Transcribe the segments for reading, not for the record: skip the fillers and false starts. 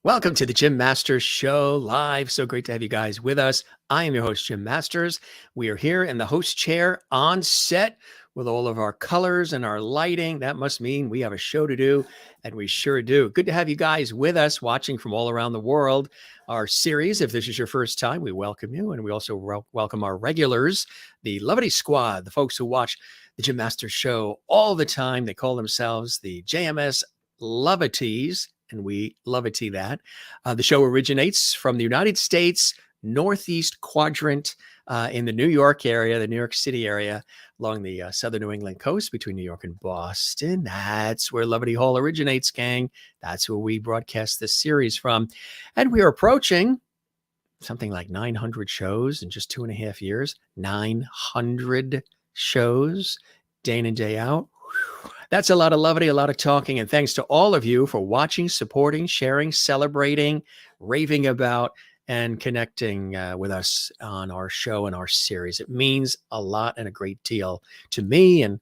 Welcome to the Jim Masters Show live. So great to have you guys with us. I am your host, Jim Masters. We are here in the host chair on set with all of our colors and our lighting. That must mean we have a show to do, and we sure do. Good to have you guys with us watching from all around the world. Our series, if this is your first time, we welcome you, and we also welcome our regulars, the Lovity Squad, the folks who watch the Jim Masters Show all the time. They call themselves the JMS Lovities. And we lovity that. The show originates from the United States Northeast quadrant in the New York area, the New York City area, along the southern New England coast between New York and Boston. That's where Lovity Hall originates, gang. That's where we broadcast this series from. And we are approaching something like 900 shows in just 2.5 years. 900 shows, day in and day out. That's a lot of lovity, a lot of talking, and thanks to all of you for watching, supporting, sharing, celebrating, raving about, and connecting with us on our show and our series. It means a lot and a great deal to me and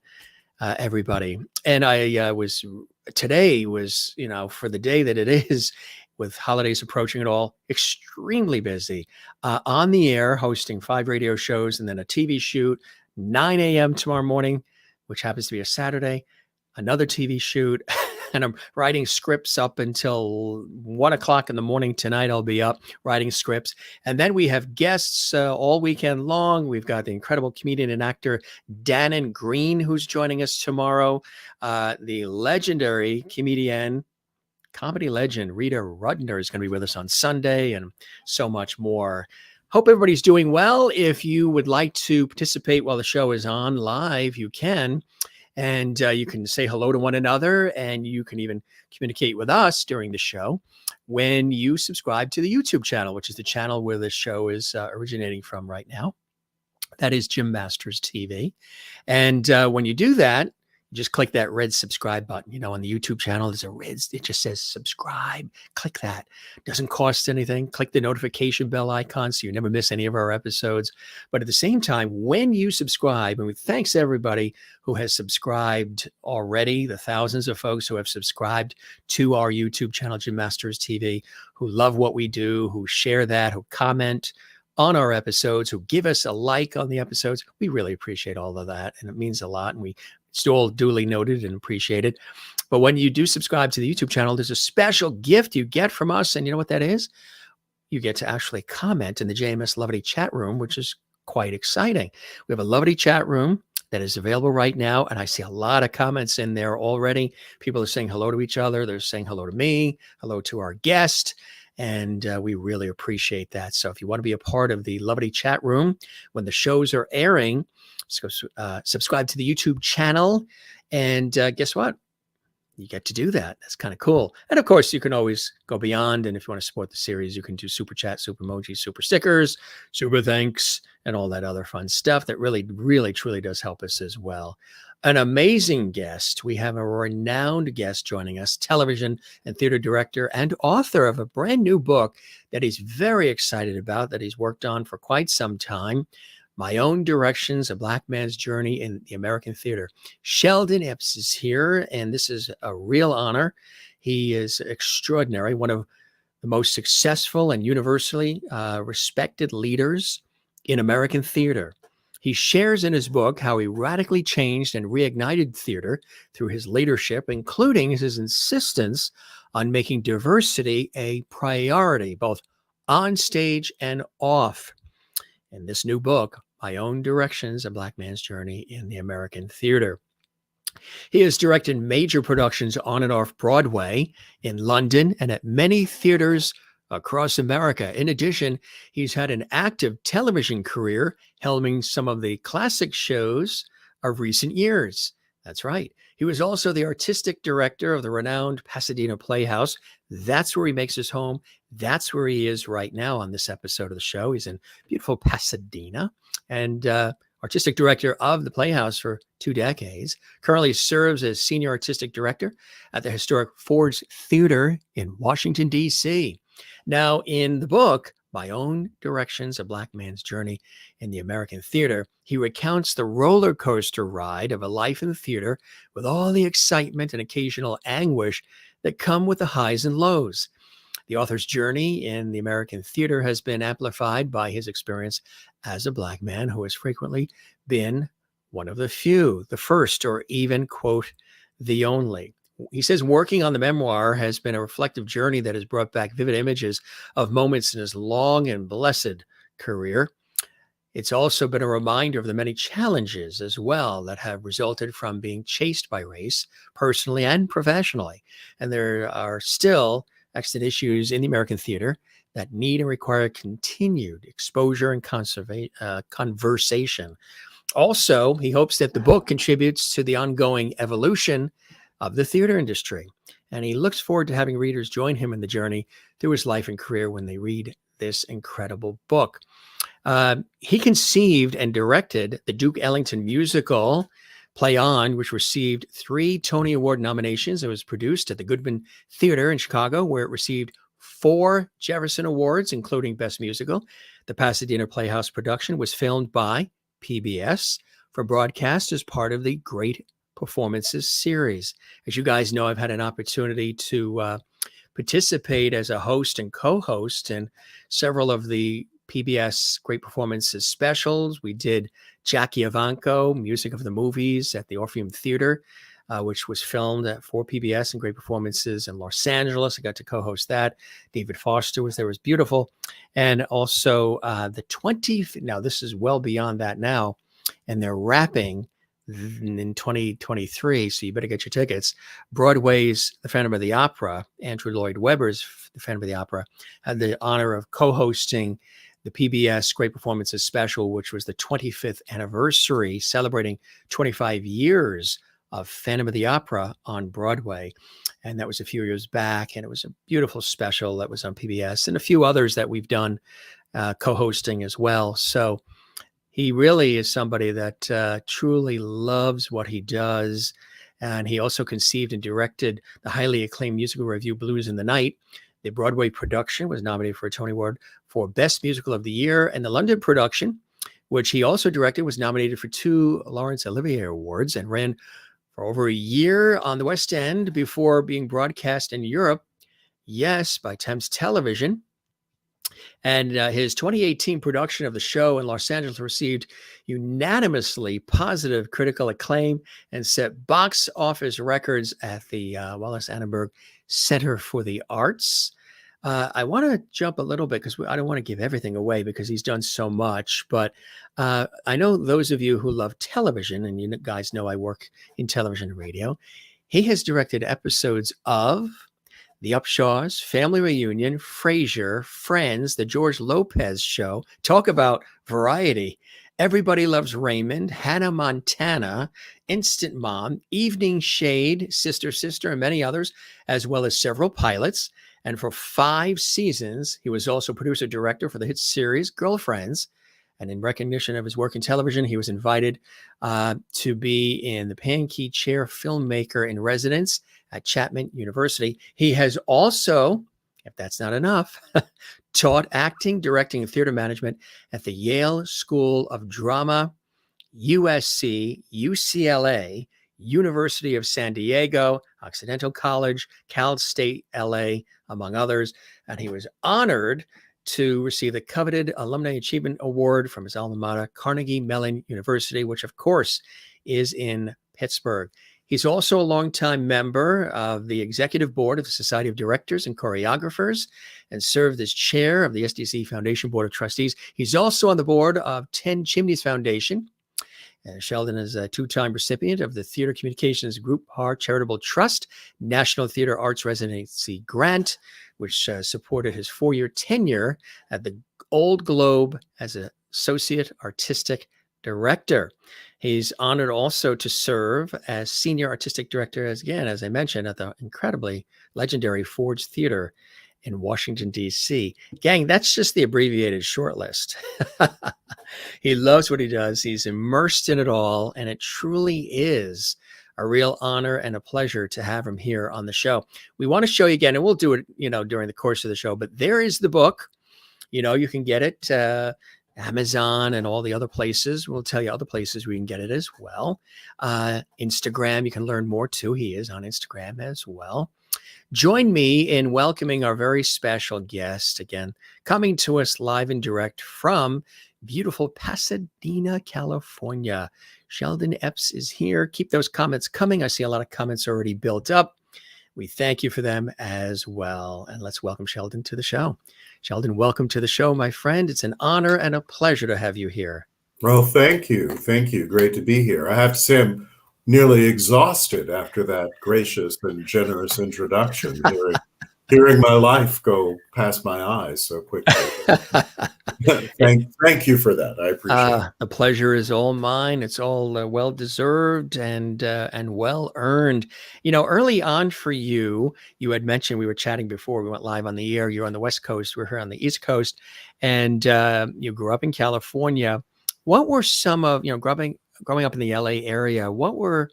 everybody. And today was, for the day that it is, with holidays approaching it all, extremely busy. On the air, hosting 5 radio shows and then a TV shoot, 9 a.m. tomorrow morning, which happens to be a Saturday. Another TV shoot, and I'm writing scripts up until 1 o'clock in the morning tonight. I'll be up writing scripts. And then we have guests all weekend long. We've got the incredible comedian and actor Dannon Green, who's joining us tomorrow. The legendary comedy legend Rita Rudner is going to be with us on Sunday, and so much more. Hope everybody's doing well. If you would like to participate while the show is on live, you can. And you can say hello to one another, and you can even communicate with us during the show when you subscribe to the YouTube channel, which is the channel where the show is originating from right now. That is Jim Masters TV. And when you do that, just click that red subscribe button. On the YouTube channel, there's a red, it just says subscribe. Click that. Doesn't cost anything. Click the notification bell icon so you never miss any of our episodes. But at the same time, when you subscribe, and thanks everybody who has subscribed already, the thousands of folks who have subscribed to our YouTube channel, Jim Masters TV, who love what we do, who share that, who comment on our episodes, who give us a like on the episodes. We really appreciate all of that, and it means a lot, and it's all duly noted and appreciated. But when you do subscribe to the YouTube channel, there's a special gift you get from us, and you know what that is? You get to actually comment in the JMS Lovity chat room, which is quite exciting. We have a Lovity chat room that is available right now, and I see a lot of comments in there already. People are saying hello to each other. They're saying hello to me, hello to our guest, and we really appreciate that. So if you want to be a part of the Lovity chat room when the shows are airing, subscribe to the YouTube channel, and guess what? You get to do that. That's kind of cool. And of course, you can always go beyond. And if you want to support the series, you can do super chat, super emojis, super stickers, super thanks, and all that other fun stuff that really, really, truly does help us as well. An amazing guest. We have a renowned guest joining us, television and theater director and author of a brand new book that he's very excited about, that he's worked on for quite some time. My Own Directions, A Black Man's Journey in the American Theater. Sheldon Epps is here, and this is a real honor. He is extraordinary, one of the most successful and universally respected leaders in American theater. He shares in his book how he radically changed and reignited theater through his leadership, including his insistence on making diversity a priority, both on stage and off. In this new book, My Own Directions, A Black Man's Journey in the American Theater. He has directed major productions on and off Broadway, in London, and at many theaters across America. In addition, he's had an active television career, helming some of the classic shows of recent years. That's right. He was also the artistic director of the renowned Pasadena Playhouse. That's where he makes his home. That's where he is right now on this episode of the show. He's in beautiful Pasadena, and artistic director of the Playhouse for 2 decades. Currently serves as senior artistic director at the historic Ford's Theater in Washington, D.C. Now, in the book, My Own Directions, A Black Man's Journey in the American Theater, he recounts the roller coaster ride of a life in theater with all the excitement and occasional anguish that come with the highs and lows. The author's journey in the American theater has been amplified by his experience as a Black man who has frequently been one of the few, the first, or even, quote, the only. He says working on the memoir has been a reflective journey that has brought back vivid images of moments in his long and blessed career. It's also been a reminder of the many challenges as well that have resulted from being chased by race, personally and professionally. And there are still extant issues in the American theater that need and require continued exposure and conversation. Also, he hopes that the book contributes to the ongoing evolution of the theater industry. And he looks forward to having readers join him in the journey through his life and career when they read this incredible book. He conceived and directed the Duke Ellington musical, Play On, which received 3 Tony Award nominations. It was produced at the Goodman Theatre in Chicago, where it received 4 Jefferson Awards, including Best Musical. The Pasadena Playhouse production was filmed by PBS for broadcast as part of the Great Performances series. As you guys know, I've had an opportunity to participate as a host and co-host in several of the PBS Great Performances specials. We did Jackie Evancho, Music of the Movies at the Orpheum Theater, which was filmed for PBS and Great Performances in Los Angeles. I got to co-host that. David Foster was there. It was beautiful. And also the 20th, now this is well beyond that now, and they're wrapping in 2023, so you better get your tickets. Broadway's The Phantom of the Opera, Andrew Lloyd Webber's The Phantom of the Opera, had the honor of co-hosting the PBS Great Performances special, which was the 25th anniversary, celebrating 25 years of Phantom of the Opera on Broadway. And that was a few years back, and it was a beautiful special that was on PBS, and a few others that we've done co-hosting as well. So he really is somebody that truly loves what he does. And he also conceived and directed the highly acclaimed musical review Blues in the Night. The Broadway production was nominated for a Tony Award for Best Musical of the Year. And the London production, which he also directed, was nominated for 2 Laurence Olivier Awards and ran for over a year on the West End before being broadcast in Europe, yes, by Thames Television. And his 2018 production of the show in Los Angeles received unanimously positive critical acclaim and set box office records at the Wallace Annenberg Center for the Arts. I want to jump a little bit because I don't want to give everything away because he's done so much. But I know those of you who love television, and you guys know I work in television and radio, he has directed episodes of The Upshaws, Family Reunion, Frasier, Friends, The George Lopez Show. Talk about variety. Everybody Loves Raymond, Hannah Montana, Instant Mom, Evening Shade, Sister Sister, and many others, as well as several pilots. And for 5 seasons, he was also producer-director for the hit series Girlfriends. And in recognition of his work in television, he was invited to be in the Pankey Chair Filmmaker in Residence at Chapman University. He has also, if that's not enough, taught acting, directing, and theater management at the Yale School of Drama, USC, UCLA, University of San Diego, Occidental College, Cal State LA, among others. And he was honored to receive the coveted Alumni Achievement Award from his alma mater, Carnegie Mellon University, which of course is in Pittsburgh. He's also a longtime member of the executive board of the Society of Directors and Choreographers and served as chair of the SDC Foundation Board of Trustees. He's also on the board of 10 Chimneys Foundation. Sheldon is a 2-time recipient of the Theater Communications Group Par Charitable Trust National Theater Arts Residency Grant, which supported his 4-year tenure at the Old Globe as an Associate Artistic Director. He's honored also to serve as Senior Artistic Director, as I mentioned, at the incredibly legendary Ford's Theater in Washington, D.C. Gang, that's just the abbreviated short list. He loves what he does. He's immersed in it all, and it truly is a real honor and a pleasure to have him here on the show. We want to show you again, and we'll do it, during the course of the show, but there is the book. You can get it Amazon and all the other places. We'll tell you other places we can get it as well. Instagram, you can learn more too. He is on Instagram as well. Join me in welcoming our very special guest, again, coming to us live and direct from beautiful Pasadena, California. Sheldon Epps is here. Keep those comments coming. I see a lot of comments already built up. We thank you for them as well. And let's welcome Sheldon to the show. Sheldon, welcome to the show, my friend. It's an honor and a pleasure to have you here. Well, thank you. Thank you. Great to be here. I have to say I'm nearly exhausted after that gracious and generous introduction, hearing my life go past my eyes so quickly. Thank you for that. I appreciate it. The pleasure is all mine. It's all well-deserved and well-earned. You know, early on for you, you had mentioned, we were chatting before we went live on the air, you're on the West Coast, we're here on the East Coast, and you grew up in California. What were some of, growing up in the LA area, what were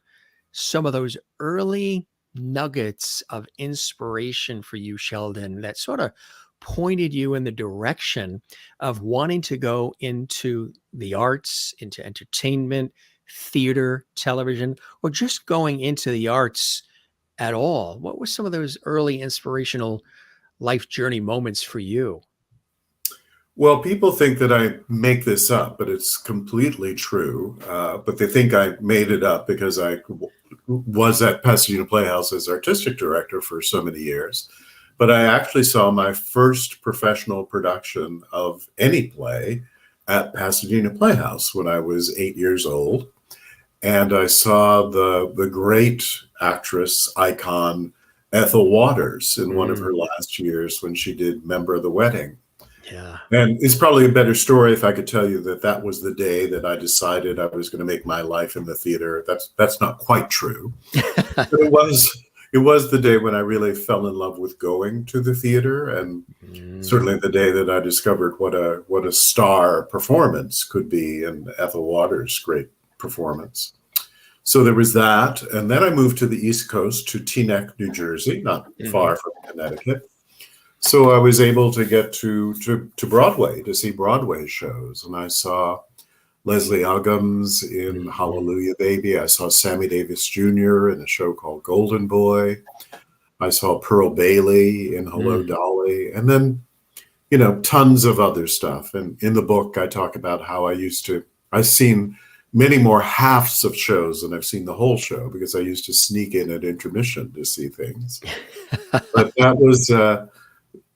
some of those early nuggets of inspiration for you, Sheldon, that sort of pointed you in the direction of wanting to go into the arts, into entertainment, theater, television, or just going into the arts at all? What were some of those early inspirational life journey moments for you? Well, people think that I make this up, but it's completely true. But they think I made it up because I was at Pasadena Playhouse as artistic director for so many years. But I actually saw my first professional production of any play at Pasadena Playhouse when I was 8 years old. And I saw the great actress icon Ethel Waters in one of her last years when she did Member of the Wedding. Yeah. And it's probably a better story if I could tell you that that was the day that I decided I was going to make my life in the theater. That's not quite true. But it was the day when I really fell in love with going to the theater, and certainly the day that I discovered what a star performance could be in Ethel Waters' great performance. So there was that, and then I moved to the East Coast to Teaneck, New Jersey, not far from Connecticut. So I was able to get to Broadway to see Broadway shows, and I saw Leslie Uggams in Hallelujah Baby. I saw Sammy Davis Jr. in a show called Golden Boy. I saw Pearl Bailey in Hello, Dolly, and then, tons of other stuff. And in the book, I talk about how I've seen many more halves of shows than I've seen the whole show, because I used to sneak in at intermission to see things. But that was,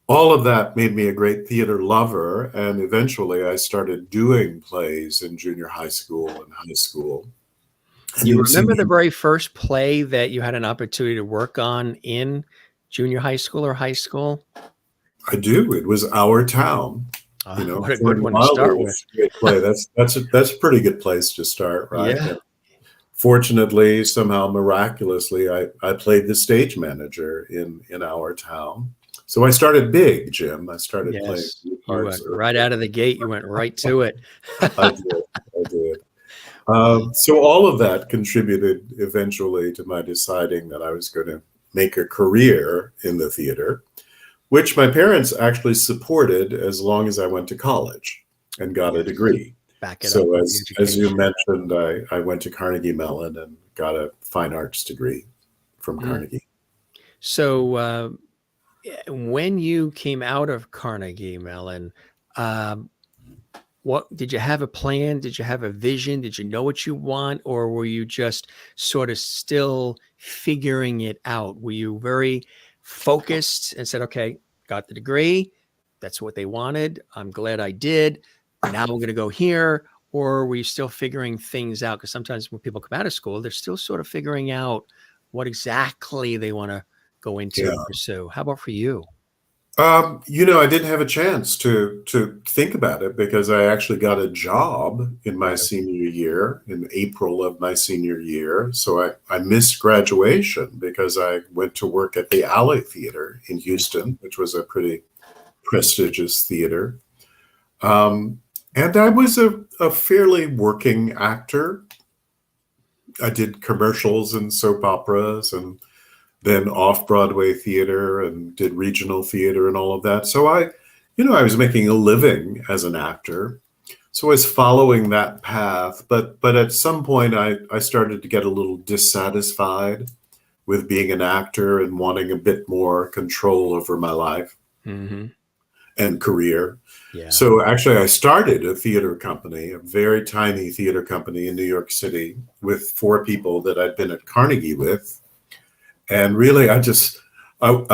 all of that made me a great theater lover, and eventually I started doing plays in junior high school and high school. And you remember the very first play that you had an opportunity to work on in junior high school or high school? I do. It was Our Town. What a good one to start with. Great play. That's a pretty good place to start, right? Yeah. And fortunately, somehow miraculously, I played the stage manager in Our Town. So I started big, Jim. I started playing parts. Right out of the gate, you went right to it. I did. So all of that contributed eventually to my deciding that I was going to make a career in the theater, which my parents actually supported as long as I went to college and got a degree. So as you mentioned, I went to Carnegie Mellon and got a fine arts degree from Carnegie. So when you came out of Carnegie Mellon, what did you have a plan? Did you have a vision? Did you know what you want? Or were you just sort of still figuring it out? Were you very focused and said, okay, got the degree. That's what they wanted. I'm glad I did. Now I'm going to go here. Or were you still figuring things out? Because sometimes when people come out of school, they're still sort of figuring out what exactly they want to go into and pursue. How about for you? I didn't have a chance to think about it, because I actually got a job in my senior year, in April of my senior year. So I missed graduation because I went to work at the Alley Theater in Houston, which was a pretty prestigious theater. And I was a fairly working actor. I did commercials and soap operas, and then off-Broadway theater, and did regional theater and all of that. So I was making a living as an actor. So I was following that path, but at some point I started to get a little dissatisfied with being an actor and wanting a bit more control over my life Hmm. and career. Yeah. So actually I started a theater company, a very tiny theater company in New York City with 4 people that I'd been at Carnegie with. And really I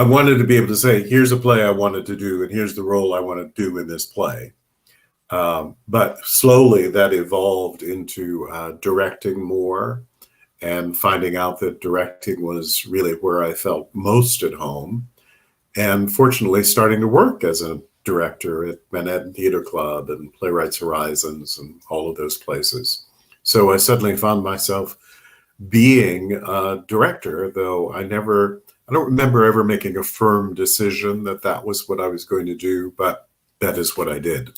wanted to be able to say, here's a play I wanted to do and here's the role I want to do in this play. But slowly that evolved into directing more and finding out that directing was really where I felt most at home. And fortunately, starting to work as a director at Manhattan Theater Club and Playwrights Horizons and all of those places. So I suddenly found myself being a director, though I don't remember ever making a firm decision that that was what I was going to do, but that is what I did.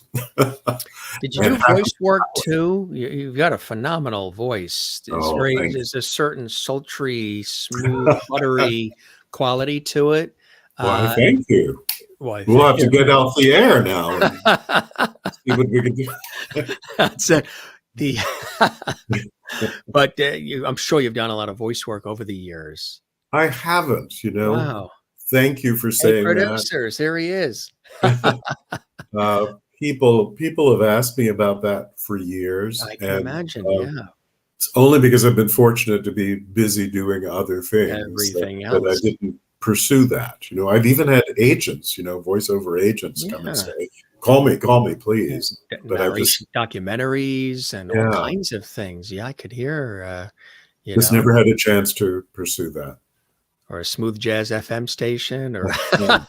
Did you And do voice work too? You've got a phenomenal voice. oh, thank There's a certain sultry, smooth, buttery quality to it. why, thank you. Why, We'll thank have to get off the air now and see what we can do. That's it. But I'm sure you've done a lot of voice work over the years. I haven't, Wow. Thank you for Hey, saying that. producers, here he is. People have asked me about that for years. I can And imagine, yeah. it's only because I've been fortunate to be busy doing other things Everything that I else. didn't pursue that. I've even had agents, voiceover agents come and Yeah. say, call me, please. But I just Documentaries and all Yeah. kinds of things. Yeah, I could hear, just never had a chance to pursue that. or a smooth jazz FM station, or Yeah.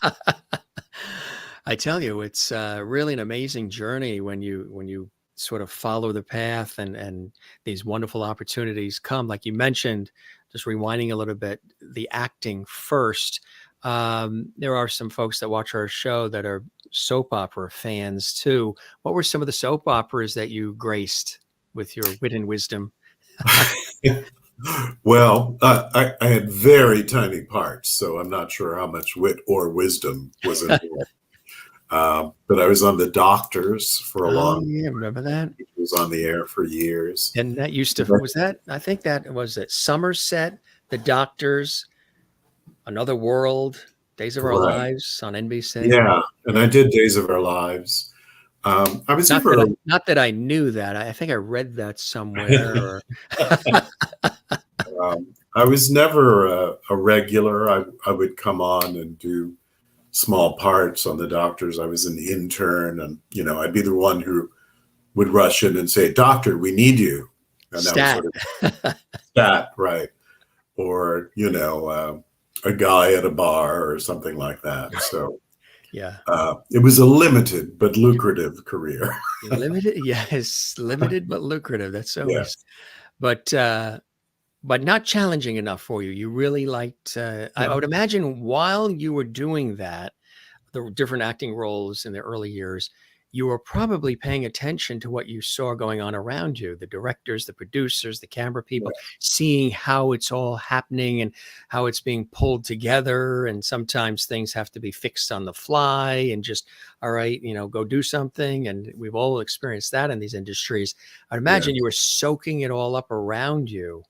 I tell you, it's really an amazing journey when you sort of follow the path and these wonderful opportunities come. Like you mentioned, just rewinding a little bit, the acting first. There are some folks that watch our show that are soap opera fans too. What were some of the soap operas that you graced with your wit and wisdom? Well, I had very tiny parts, so I'm not sure how much wit or wisdom was involved. But I was on The Doctors for a long Yeah, remember that? It was on the air for years. And that used to, was that, I think that was at Somerset, The Doctors, Another World, Days of Our Right. Lives on NBC. Yeah, and I did Days of Our Lives. I was Not never not that I knew that. I think I read that somewhere. Or I was never a regular. I would come on and do small parts on The Doctors. I was an intern, and I'd be the one who would rush in and say, "Doctor, we need you." And Stat. that was sort of stat, right? Or a guy at a bar or something like that. So Yeah. it was a limited but lucrative career. Limited, yes, limited but lucrative. That's always, Yes. but not challenging enough for you. You really liked. I would imagine while you were doing that, the different acting roles in the early years, you were probably paying attention to what you saw going on around you, the directors, the producers, the camera people, seeing how it's all happening and how it's being pulled together. And sometimes things have to be fixed on the fly and just, all right, go do something. And we've all experienced that in these industries. I'd imagine you were soaking it all up around you.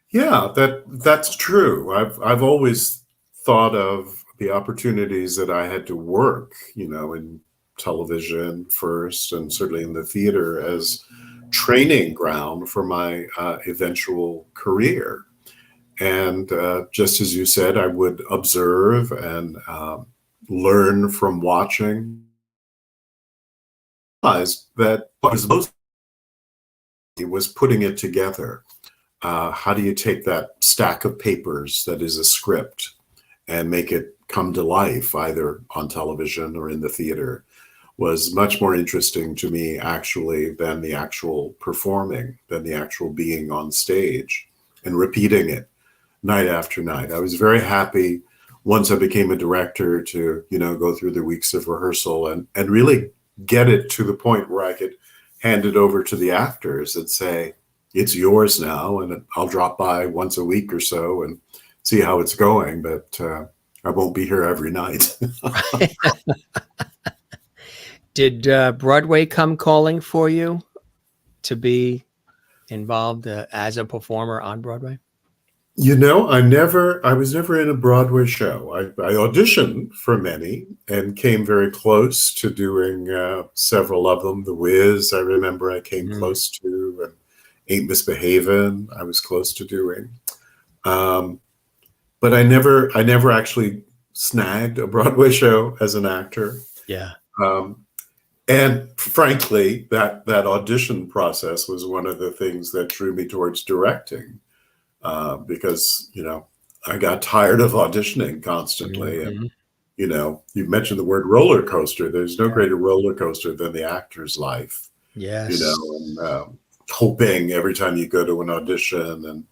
Yeah, that's true. I've always thought of the opportunities that I had to work, in television first and certainly in the theater as training ground for my eventual career. And just as you said, I would observe and learn from watching. That what was most was putting it together. How do you take that stack of papers that is a script and make it come to life, either on television or in the theater, was much more interesting to me actually than the actual performing, than the actual being on stage and repeating it night after night. I was very happy once I became a director to, go through the weeks of rehearsal and really get it to the point where I could hand it over to the actors and say, it's yours now, and I'll drop by once a week or so and see how it's going, but I won't be here every night. Did Broadway come calling for you to be involved as a performer on Broadway? I was never in a Broadway show. I auditioned for many and came very close to doing several of them. The Wiz, I remember I came close to, and Ain't Misbehavin', I was close to doing. But I never actually snagged a Broadway show as an actor. Yeah. And frankly, that audition process was one of the things that drew me towards directing. Because, I got tired of auditioning constantly. And, you mentioned the word roller coaster. There's no greater roller coaster than the actor's life. Yes. And hoping every time you go to an audition and,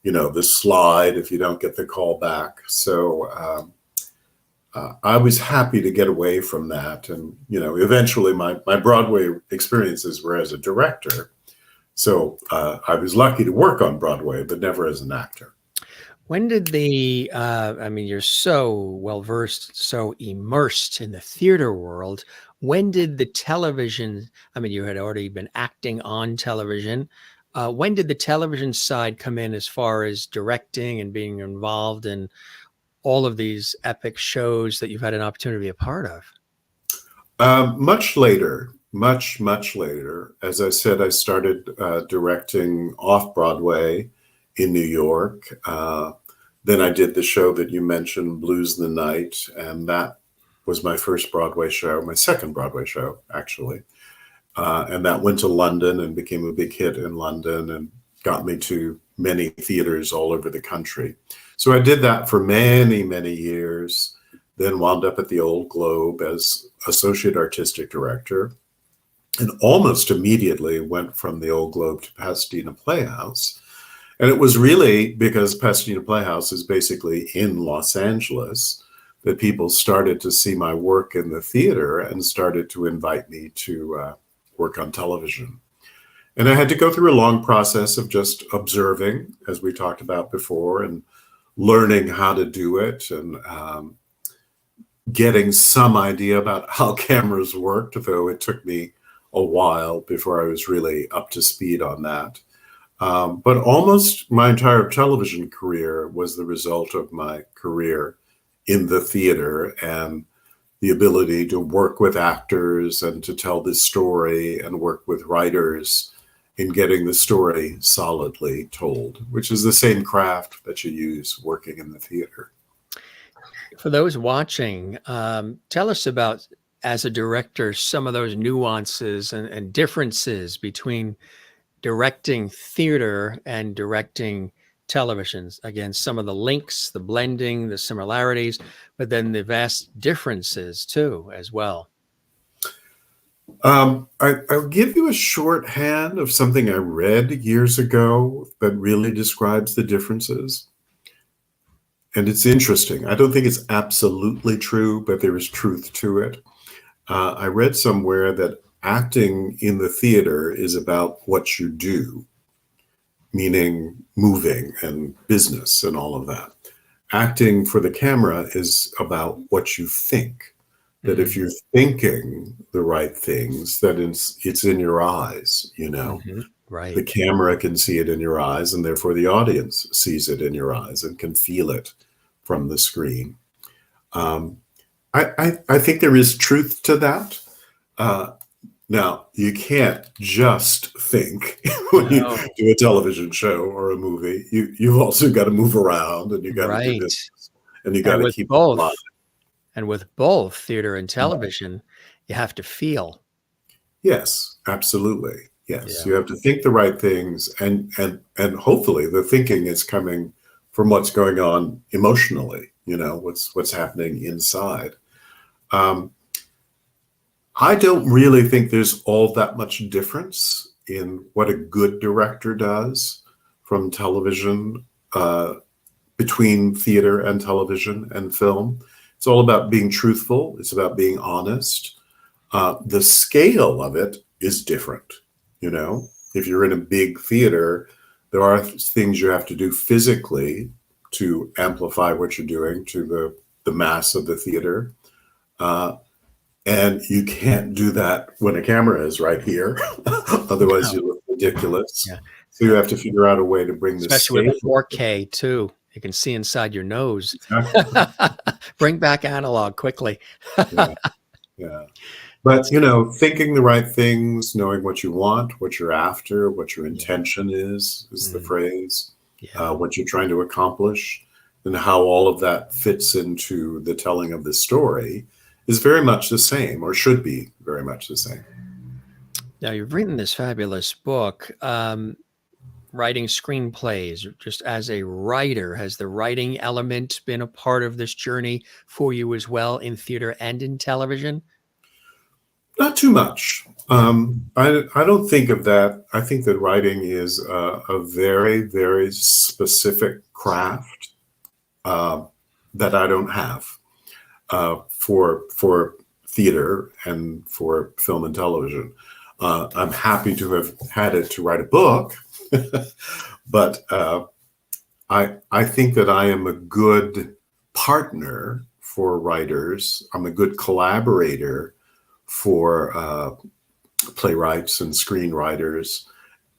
the slide if you don't get the call back. So I was happy to get away from that. And, eventually my Broadway experiences were as a director. So I was lucky to work on Broadway, but never as an actor. When did you're so well-versed, so immersed in the theater world. When did the television, you had already been acting on television. When did the television side come in as far as directing and being involved in all of these epic shows that you've had an opportunity to be a part of? Much later. Much later. As I said, I started directing off-Broadway in New York. Then I did the show that you mentioned, Blues in the Night, and that was my first Broadway show, my second Broadway show, actually. And that went to London and became a big hit in London and got me to many theaters all over the country. So I did that for many, many years, then wound up at the Old Globe as Associate Artistic Director. And almost immediately went from the Old Globe to Pasadena Playhouse. And it was really because Pasadena Playhouse is basically in Los Angeles that people started to see my work in the theater and started to invite me to work on television. And I had to go through a long process of just observing, as we talked about before, and learning how to do it and getting some idea about how cameras worked, though it took me a while before I was really up to speed on that. But almost my entire television career was the result of my career in the theater and the ability to work with actors and to tell this story and work with writers in getting the story solidly told, which is the same craft that you use working in the theater. For those watching, tell us about, as a director, some of those nuances and differences between directing theater and directing televisions. Again, some of the links, the blending, the similarities, but then the vast differences too, as well. I'll give you a shorthand of something I read years ago that really describes the differences. And it's interesting. I don't think it's absolutely true, but there is truth to it. I read somewhere that acting in the theater is about what you do, meaning moving and business and all of that. Acting for the camera is about what you think. That if you're thinking the right things, that it's in your eyes, Right. The camera can see it in your eyes, and therefore the audience sees it in your eyes and can feel it from the screen. I think there is truth to that. Now, you can't just think when you do a television show or a movie. You've also got to move around, and you got to do this, and you got to keep both. alive. And with both theater and television, you have to feel. Yes, absolutely. Yes, you have to think the right things, and hopefully the thinking is coming from what's going on emotionally. What's happening inside. I don't really think there's all that much difference in what a good director does from television, between theater and television and film. It's all about being truthful. It's about being honest. The scale of it is different. If you're in a big theater, there are things you have to do physically to amplify what you're doing to the mass of the theater. And you can't do that when a camera is right here. Otherwise, No. you look ridiculous. Yeah. So you have to figure out a way to bring the Especially with scale. the 4K too. You can see inside your nose. Exactly. Bring back analog quickly. Yeah, yeah. But, thinking the right things, knowing what you want, what you're after, what your Yeah. intention is the Mm. phrase, Yeah. what you're trying to accomplish, and how all of that fits into the telling of the story is very much the same, or should be very much the same. Now, you've written this fabulous book, writing screenplays. Just as a writer, has the writing element been a part of this journey for you as well in theater and in television? Not too much. Yeah. I don't think of that. I think that writing is a very, very specific craft that I don't have for theater and for film and television. I'm happy to have had it to write a book, but I think that I am a good partner for writers. I'm a good collaborator for playwrights and screenwriters,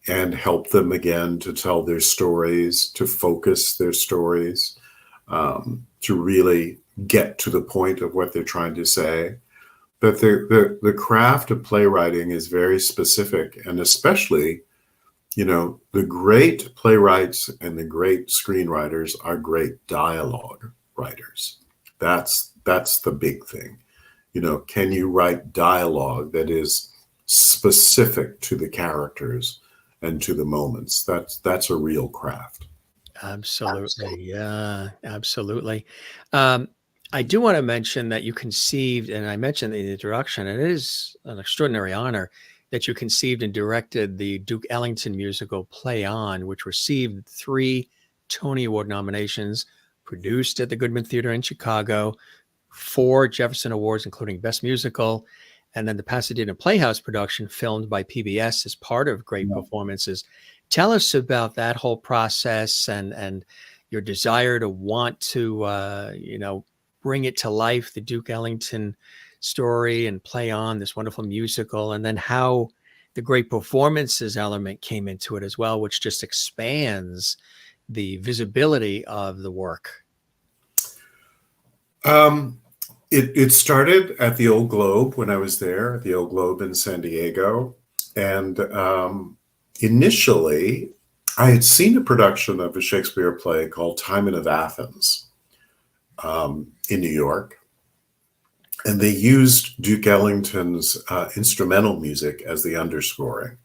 and help them again to tell their stories, to focus their stories, to really get to the point of what they're trying to say. But the craft of playwriting is very specific, and especially, the great playwrights and the great screenwriters are great dialogue writers. That's the big thing. Can you write dialogue that is specific to the characters and to the moments? That's a real craft. Absolutely. Yeah, absolutely. I do want to mention that you conceived, and I mentioned in the introduction, and it is an extraordinary honor that you conceived and directed the Duke Ellington musical Play On, which received 3 Tony Award nominations, produced at the Goodman Theatre in Chicago, 4 Jefferson Awards, including Best Musical, and then the Pasadena Playhouse production filmed by PBS as part of Great Performances. Tell us about that whole process and your desire to want to, bring it to life, the Duke Ellington story, and Play On, this wonderful musical, and then how the Great Performances element came into it as well, which just expands the visibility of the work. It started at the Old Globe when I was there, at the Old Globe in San Diego. And initially, I had seen a production of a Shakespeare play called Timon of Athens in New York. And they used Duke Ellington's instrumental music as the underscoring.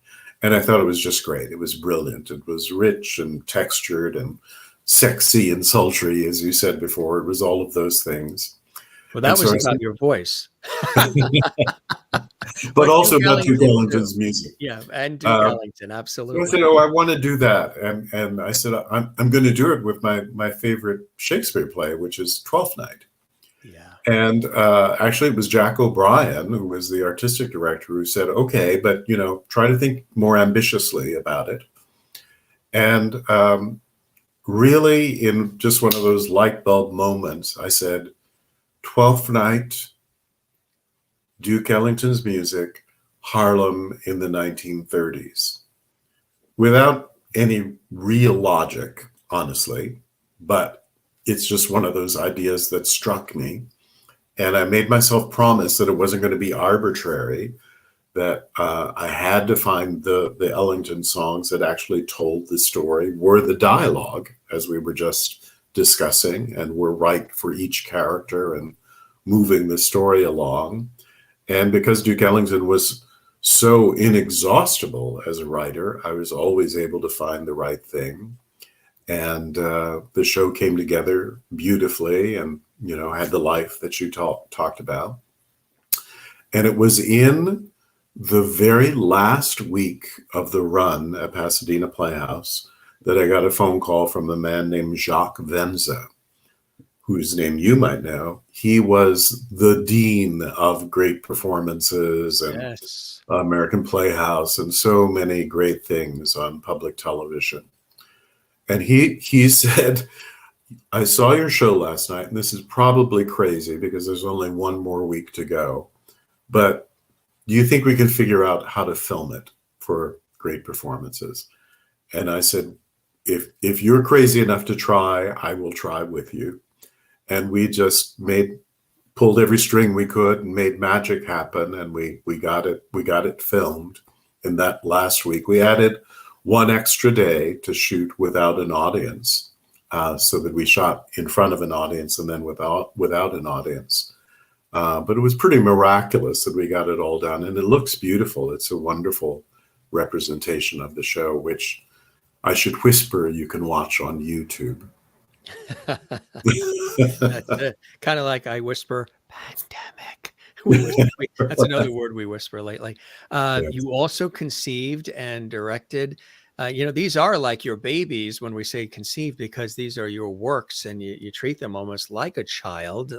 And I thought it was just great. It was brilliant. It was rich and textured and sexy and sultry, as you said before. It was all of those things. Well, that was about your voice. But also about Duke Ellington's music. Yeah, and Duke Ellington, absolutely. I said, I want to do that. And I said, I'm going to do it with my favorite Shakespeare play, which is Twelfth Night. Yeah. And actually, it was Jack O'Brien, who was the artistic director, who said, okay, but, try to think more ambitiously about it. And really, in just one of those light bulb moments, I said, Twelfth Night, Duke Ellington's music, Harlem in the 1930s. Without any real logic, honestly, but it's just one of those ideas that struck me. And I made myself promise that it wasn't going to be arbitrary, that I had to find the Ellington songs that actually told the story, were the dialogue, as we were just discussing, and were right for each character and moving the story along. And because Duke Ellington was so inexhaustible as a writer, I was always able to find the right thing. And the show came together beautifully and, had the life that you talked about. And it was in the very last week of the run at Pasadena Playhouse that I got a phone call from a man named Jacques Venza, whose name you might know. He was the dean of Great Performances and American Playhouse and so many great things on public television. And he said, I saw your show last night, and this is probably crazy because there's only one more week to go. but do you think we can figure out how to film it for great performances? And I said, if you're crazy enough to try, I will try with you. And we just pulled every string we could and made magic happen. And we got it filmed. In that last week, we added one extra day to shoot without an audience, so that we shot in front of an audience and then without an audience. But it was pretty miraculous that we got it all done, and it looks beautiful. It's a wonderful representation of the show, which I should whisper you can watch on YouTube. That's it. Kind of like I whisper pandemic. That's another word we whisper lately. Yes. You also conceived and directed. These are like your babies when we say conceived, because these are your works, and you treat them almost like a child,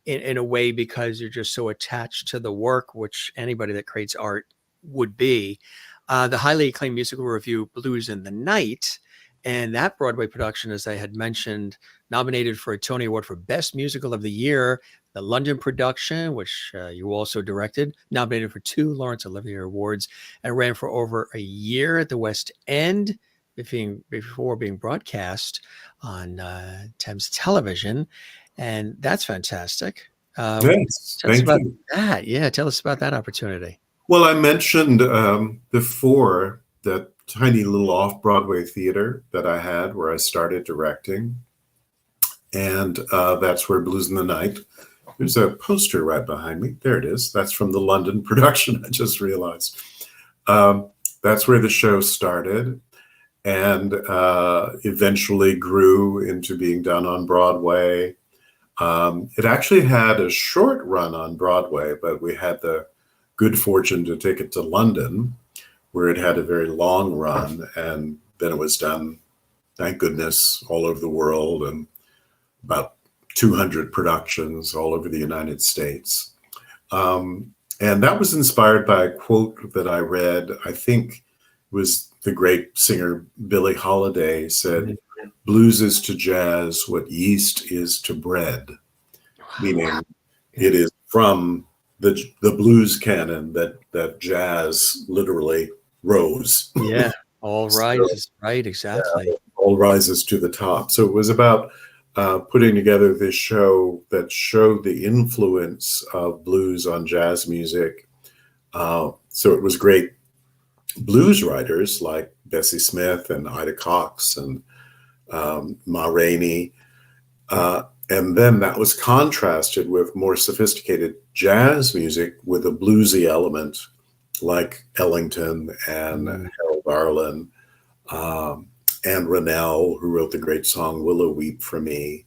in a way, because you're just so attached to the work, which anybody that creates art would be. The highly acclaimed musical review Blues in the Night, and that Broadway production, as I had mentioned, nominated for a Tony Award for Best Musical of the Year. The London production, which you also directed, nominated for 2 Laurence Olivier Awards, and ran for over a year at the West End before being broadcast on Thames Television. And that's fantastic. Yes, Tell us thank about you. that. Yeah, tell us about that opportunity. Well, I mentioned before that tiny little off-Broadway theater that I had where I started directing. And that's where Blues in the Night. There's a poster right behind me. There it is. That's from the London production, I just realized. That's where the show started, and eventually grew into being done on Broadway. It actually had a short run on Broadway, but we had the good fortune to take it to London, where it had a very long run, and then it was done, thank goodness, all over the world, and about 200 productions all over the United States. And that was inspired by a quote that I read. I think it was the great singer Billie Holiday said, "Blues is to jazz what yeast is to bread," meaning it is from the blues canon that jazz literally rose. Yeah, all rises, right, exactly. Yeah, all rises to the top. So it was about putting together this show that showed the influence of blues on jazz music. So it was great blues writers like Bessie Smith and Ida Cox and Ma Rainey. And then that was contrasted with more sophisticated jazz music with a bluesy element like Ellington and Harold Arlen, and Rennell, who wrote the great song Willow Weep for Me.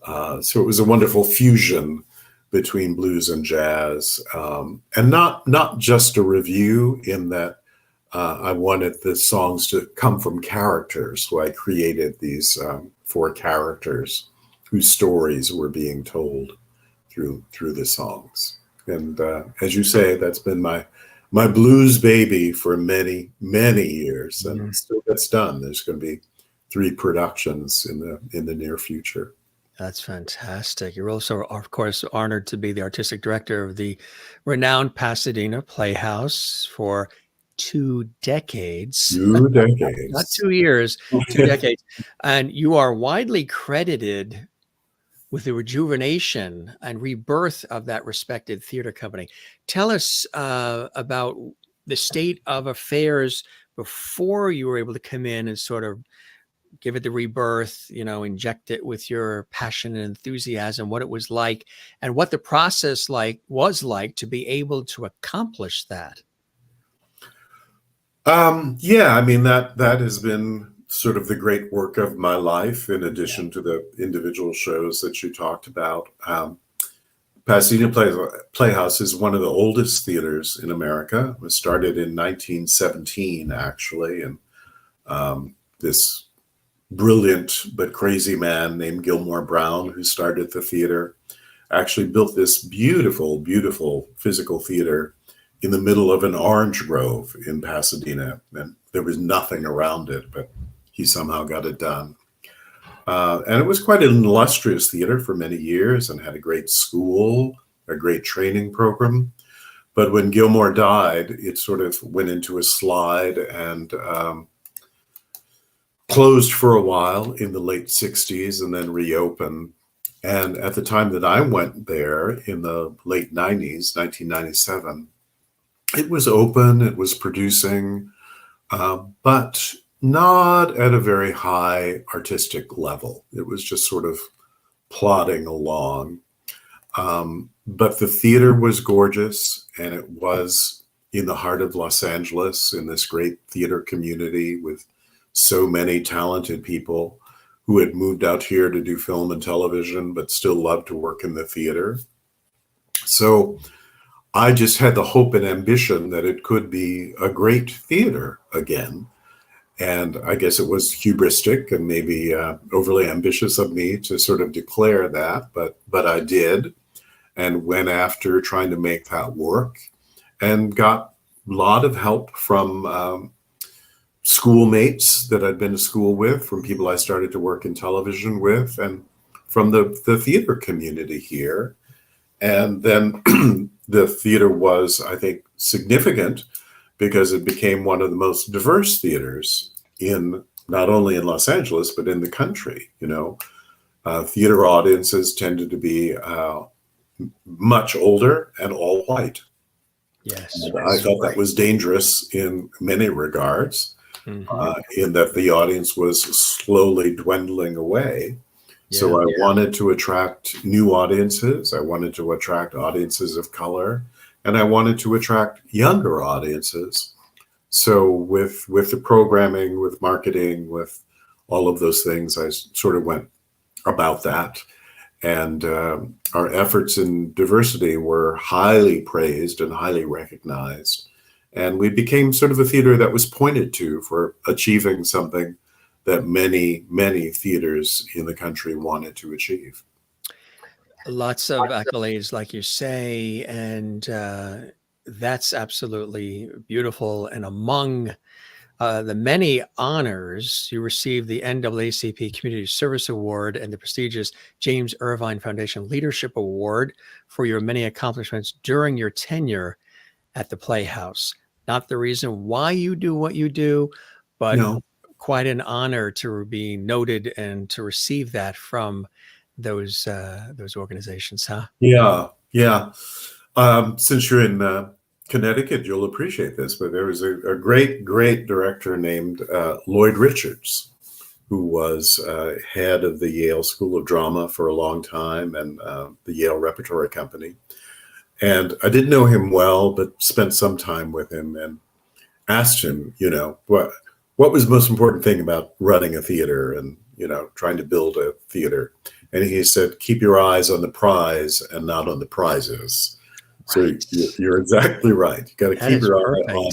So it was a wonderful fusion between blues and jazz, and not just a review in that I wanted the songs to come from characters. So I created these 4 characters whose stories were being told through the songs. And as you say, that's been my blues baby for many, many years, and it still gets done. There's going to be 3 productions in the near future. That's fantastic. You're also, of course, honored to be the artistic director of the renowned Pasadena Playhouse for 2 decades. 2 decades. Not 2 years, 2 decades. And you are widely credited with the rejuvenation and rebirth of that respected theater company. Tell us about the state of affairs before you were able to come in and sort of give it the rebirth, inject it with your passion and enthusiasm, what it was like, and what the process was like to be able to accomplish that. Yeah, I mean, that has been sort of the great work of my life, in addition to the individual shows that you talked about. Pasadena Playhouse is one of the oldest theaters in America. It was started in 1917, actually, and this brilliant but crazy man named Gilmore Brown, who started the theater, actually built this beautiful, beautiful physical theater in the middle of an orange grove in Pasadena. And there was nothing around it, but he somehow got it done. And it was quite an illustrious theater for many years, and had a great school a great training program. But when Gilmore died, it sort of went into a slide and closed for a while in the late 60s and then reopened. And at the time that I went there in the late 90s, 1997, it was open, it was producing, but not at a very high artistic level. It was just sort of plodding along. But the theater was gorgeous, and it was in the heart of Los Angeles, in this great theater community with so many talented people who had moved out here to do film and television, but still loved to work in the theater. So I just had the hope and ambition that it could be a great theater again. And I guess it was hubristic and maybe overly ambitious of me to sort of declare that, but I did, and went after trying to make that work, and got a lot of help from schoolmates that I'd been to school with, from people I started to work in television with, and from the theater community here. And then the theater was, I think, significant because it became one of the most diverse theaters in not only in Los Angeles, but in the country. You know, theater audiences tended to be much older and all white. Yes. And I thought that was dangerous in many regards, in that the audience was slowly dwindling away. So I wanted to attract new audiences. I wanted to attract audiences of color, and I wanted to attract younger audiences. So with the programming, with marketing, with all of those things, I sort of went about that. And our efforts in diversity were highly praised and highly recognized. And we became sort of a theater that was pointed to for achieving something that many, many theaters in the country wanted to achieve. Lots of accolades, like you say, and that's absolutely beautiful. And among the many honors, you received the NAACP Community Service Award and the prestigious James Irvine Foundation Leadership Award for your many accomplishments during your tenure at the Playhouse. Not the reason why you do what you do, but quite an honor to be noted and to receive that from those organizations, huh? Yeah. Since you're in Connecticut, you'll appreciate this, but there was a great director named Lloyd Richards, who was head of the Yale School of Drama for a long time, and the Yale Repertory Company. And I didn't know him well, but spent some time with him and asked him, what was the most important thing about running a theater and, trying to build a theater? And he said, keep your eyes on the prize and not on the prizes. Right. So you're exactly right. You got to keep your eye on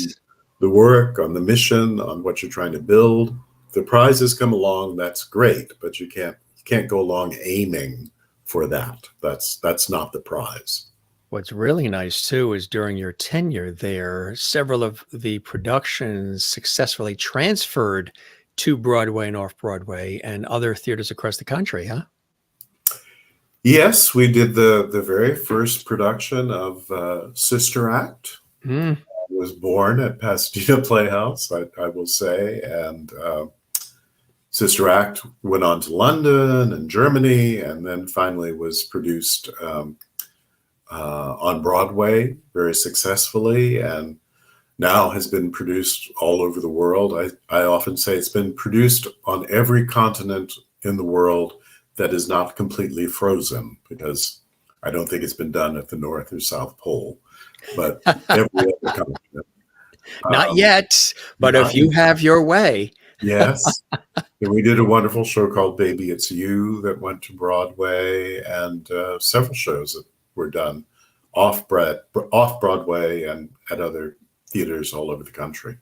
the work, on the mission, on what you're trying to build. If the prizes come along, that's great, but you can't go along aiming for that. That's not the prize. What's really nice, too, is during your tenure there, several of the productions successfully transferred to Broadway and off-Broadway and other theaters across the country, huh? Yes, we did the very first production of Sister Act. Was born at Pasadena Playhouse, I will say. And Sister Act went on to London and Germany, and then finally was produced on Broadway very successfully, and now has been produced all over the world. I often say it's been produced on every continent in the world that is not completely frozen, because I don't think it's been done at the North or South Pole, but every other continent. Not yet, but if you have your way. Yes. And we did a wonderful show called Baby It's You that went to Broadway, and several shows that were done off Broadway and at other theaters all over the country.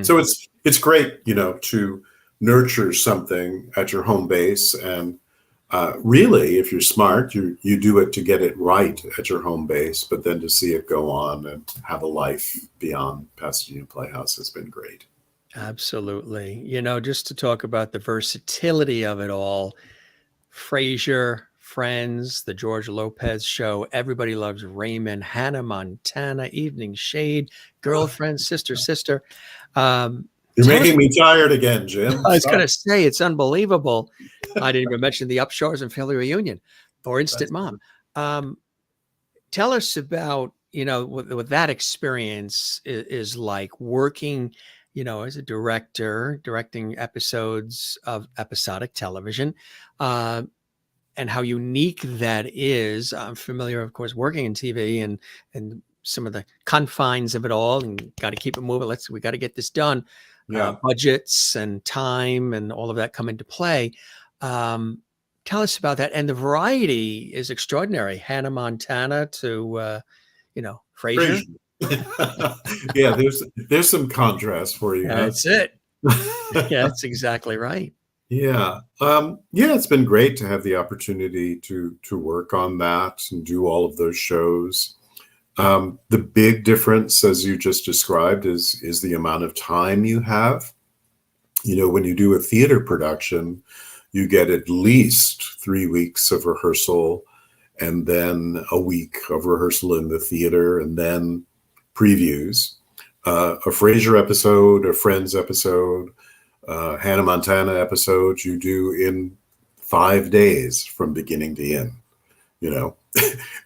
So it's great, to nurture something at your home base, and really, if you're smart, you do it to get it right at your home base, but then to see it go on and have a life beyond Pasadena Playhouse has been great. Absolutely. Just to talk about the versatility of it all, Frasier, Friends, The George Lopez Show, Everybody Loves Raymond, Hannah Montana, Evening Shade, Girlfriend, Sister, Sister. You're making me tired again, Jim. I was Stop. going to say, it's unbelievable. I didn't even mention the Upshaws and Family Reunion or Instant Mom. Tell us about, what that experience is like working, as a director, directing episodes of episodic television, and how unique that is. I'm familiar, of course, working in TV and some of the confines of it all, and got to keep it moving. We got to get this done. Yeah. Budgets and time and all of that come into play. Tell us about that. And the variety is extraordinary. Hannah Montana to, Frasier. Yeah, there's some contrast for you. That's it. Yeah, that's exactly right. Yeah. It's been great to have the opportunity to work on that and do all of those shows. The big difference, as you just described, is the amount of time you have. When you do a theater production, you get at least 3 weeks of rehearsal, and then a week of rehearsal in the theater, and then previews. A Frasier episode, a Friends episode, Hannah Montana episode, you do in 5 days from beginning to end.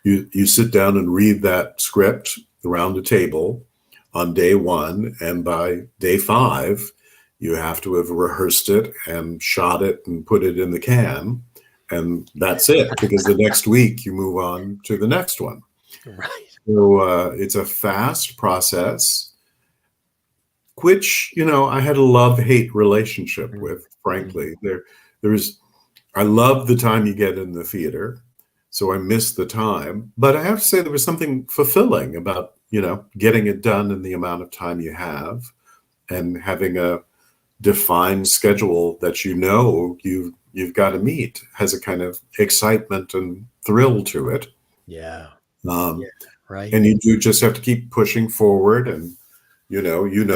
You sit down and read that script around the table on day 1, and by day 5, you have to have rehearsed it and shot it and put it in the can, and that's it, because the next week you move on to the next one. Right. So it's a fast process, which, I had a love-hate relationship with, frankly. I love the time you get in the theater, so I miss the time. But I have to say there was something fulfilling about, getting it done in the amount of time you have and having a defined schedule that you've got to meet. Has a kind of excitement and thrill to it. Yeah. Right. And you do just have to keep pushing forward. And,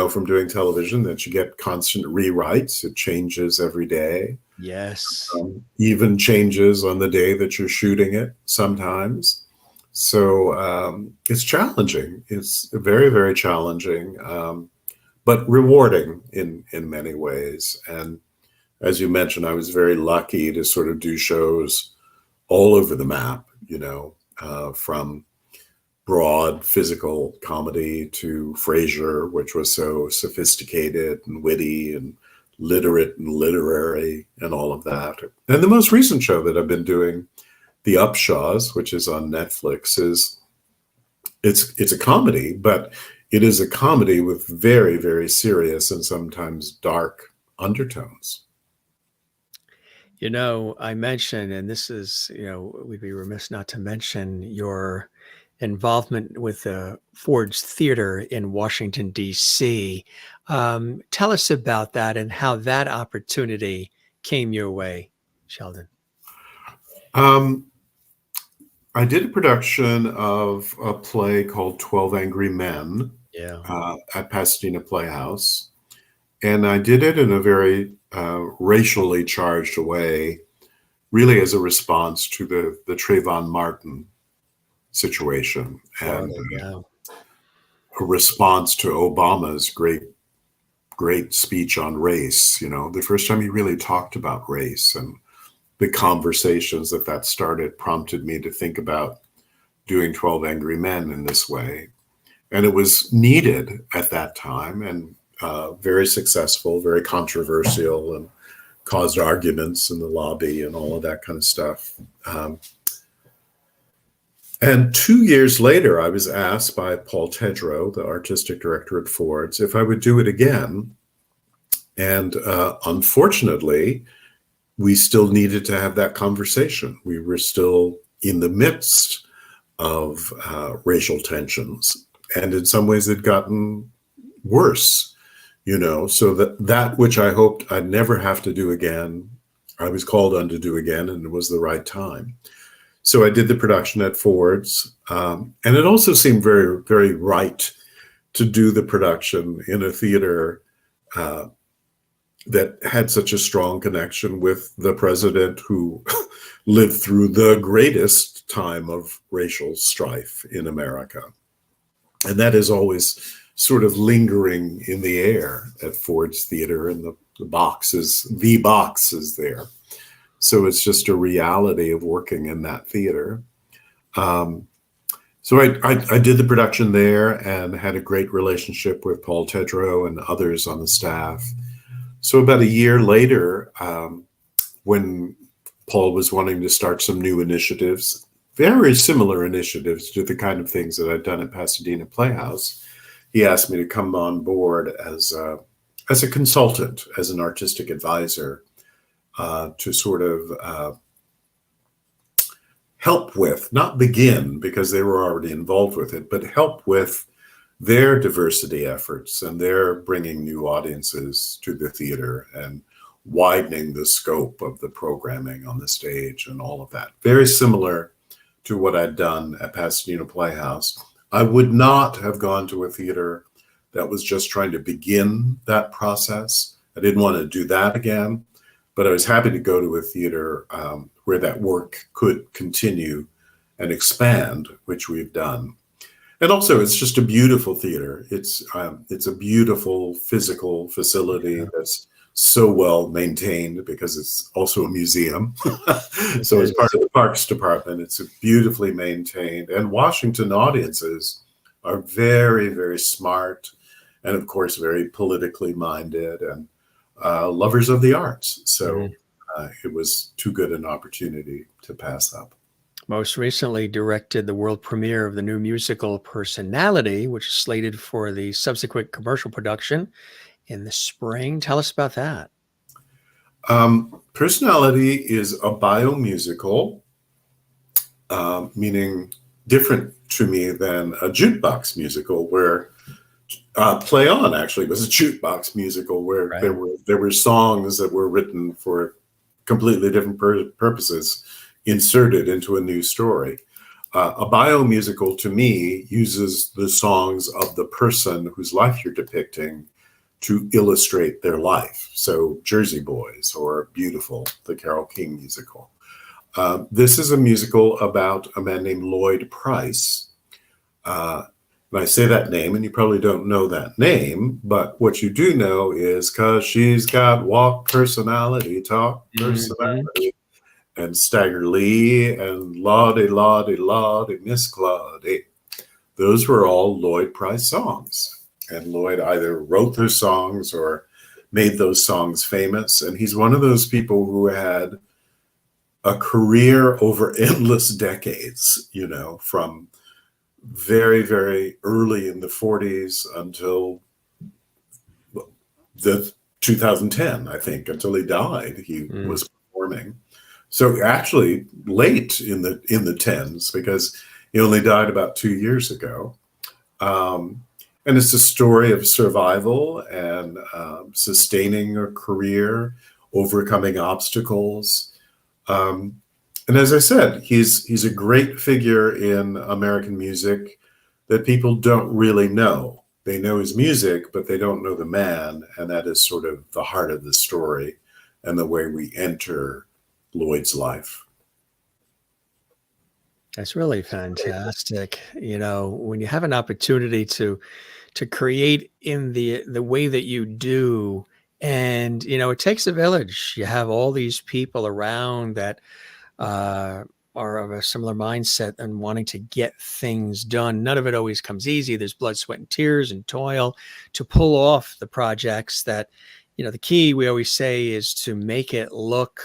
from doing television that you get constant rewrites. It changes every day. Yes. Even changes on the day that you're shooting it sometimes. So it's challenging. It's very, very challenging, but rewarding in many ways. And as you mentioned, I was very lucky to sort of do shows all over the map, from broad physical comedy to Frasier, which was so sophisticated and witty and literate and literary and all of that. And the most recent show that I've been doing, The Upshaws, which is on Netflix, it's a comedy, but it is a comedy with very, very serious and sometimes dark undertones. I mentioned, and this is, we'd be remiss not to mention your involvement with the Ford's Theater in Washington, D.C. Tell us about that and how that opportunity came your way, Sheldon. I did a production of a play called 12 Angry Men at Pasadena Playhouse. And I did it in a very racially charged way, really as a response to the Trayvon Martin situation and a response to Obama's great speech on race. The first time he really talked about race, and the conversations that started prompted me to think about doing 12 Angry Men in this way. And it was needed at that time, and very successful, very controversial, and caused arguments in the lobby and all of that kind of stuff. And 2 years later, I was asked by Paul Tedrow, the artistic director at Ford's, if I would do it again. And unfortunately, we still needed to have that conversation. We were still in the midst of racial tensions. And in some ways, it'd gotten worse, so that which I hoped I'd never have to do again, I was called on to do again, and it was the right time. So I did the production at Ford's, and it also seemed very, very right to do the production in a theater that had such a strong connection with the president, who lived through the greatest time of racial strife in America. And that is always sort of lingering in the air at Ford's Theater, and the box is there. So it's just a reality of working in that theater. So I did the production there and had a great relationship with Paul Tedrow and others on the staff. So about a year later, when Paul was wanting to start some new initiatives, very similar initiatives to the kind of things that I'd done at Pasadena Playhouse, he asked me to come on board as a consultant, as an artistic advisor, to sort of help with, not begin, because they were already involved with it, but help with their diversity efforts and their bringing new audiences to the theater and widening the scope of the programming on the stage and all of that. Very similar to what I'd done at Pasadena Playhouse. I would not have gone to a theater that was just trying to begin that process. I didn't want to do that again, but I was happy to go to a theater where that work could continue and expand, which we've done. And also, it's just a beautiful theater. It's a beautiful physical facility that's so well maintained because it's also a museum. So as part of the Parks Department, it's beautifully maintained. And Washington audiences are very, very smart and, of course, very politically minded and lovers of the arts. So it was too good an opportunity to pass up. Most recently directed the world premiere of the new musical Personality, which is slated for the subsequent commercial production in the spring. Tell us about that. Personality is a biomusical, meaning different to me than a jukebox musical, where Play On actually was a jukebox musical where there were songs that were written for completely different purposes inserted into a new story. A biomusical, to me, uses the songs of the person whose life you're depicting to illustrate their life. So Jersey Boys or Beautiful, the Carole King musical. This is a musical about a man named Lloyd Price. And I say that name, and you probably don't know that name, but what you do know is because she's got walk personality, talk personality, and Stagger Lee, and Lottie, Lottie, Lottie, Miss Claudie. Those were all Lloyd Price songs. And Lloyd either wrote those songs or made those songs famous. And he's one of those people who had a career over endless decades, you know, from very, very early in the 40s until the 2010, I think, until he died. He was performing. So actually late in the tens, because he only died about 2 years ago. And it's a story of survival and sustaining a career, overcoming obstacles. And as I said, he's a great figure in American music that people don't really know. They know his music, but they don't know the man. And that is sort of the heart of the story and the way we enter Lloyd's life. That's really fantastic. You know, when you have an opportunity to create in the way that you do, and, you know, it takes a village. You have all these people around that are of a similar mindset and wanting to get things done. None of it always comes easy. There's blood, sweat, and tears and toil to pull off the projects that, you know, the key we always say is to make it look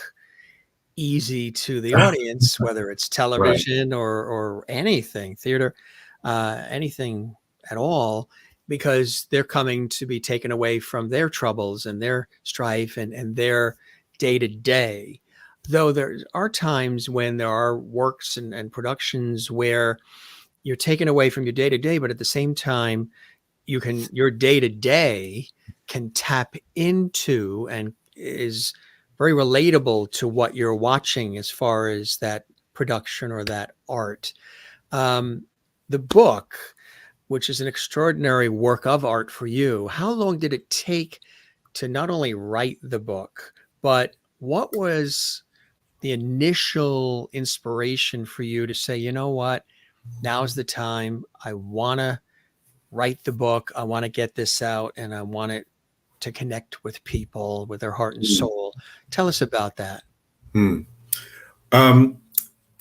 easy to the audience, whether it's television or anything, theater, anything at all, because they're coming to be taken away from their troubles and their strife and their day-to-day. Though there are times when there are works and productions where you're taken away from your day-to-day, but at the same time, your day-to-day can tap into and is very relatable to what you're watching as far as that production or that art. The book, which is an extraordinary work of art for you, how long did it take to not only write the book, but what was the initial inspiration for you to say, you know what, now's the time. I want to write the book. I want to get this out, and I want it to connect with people, with their heart and soul. Tell us about that. Hmm. Um,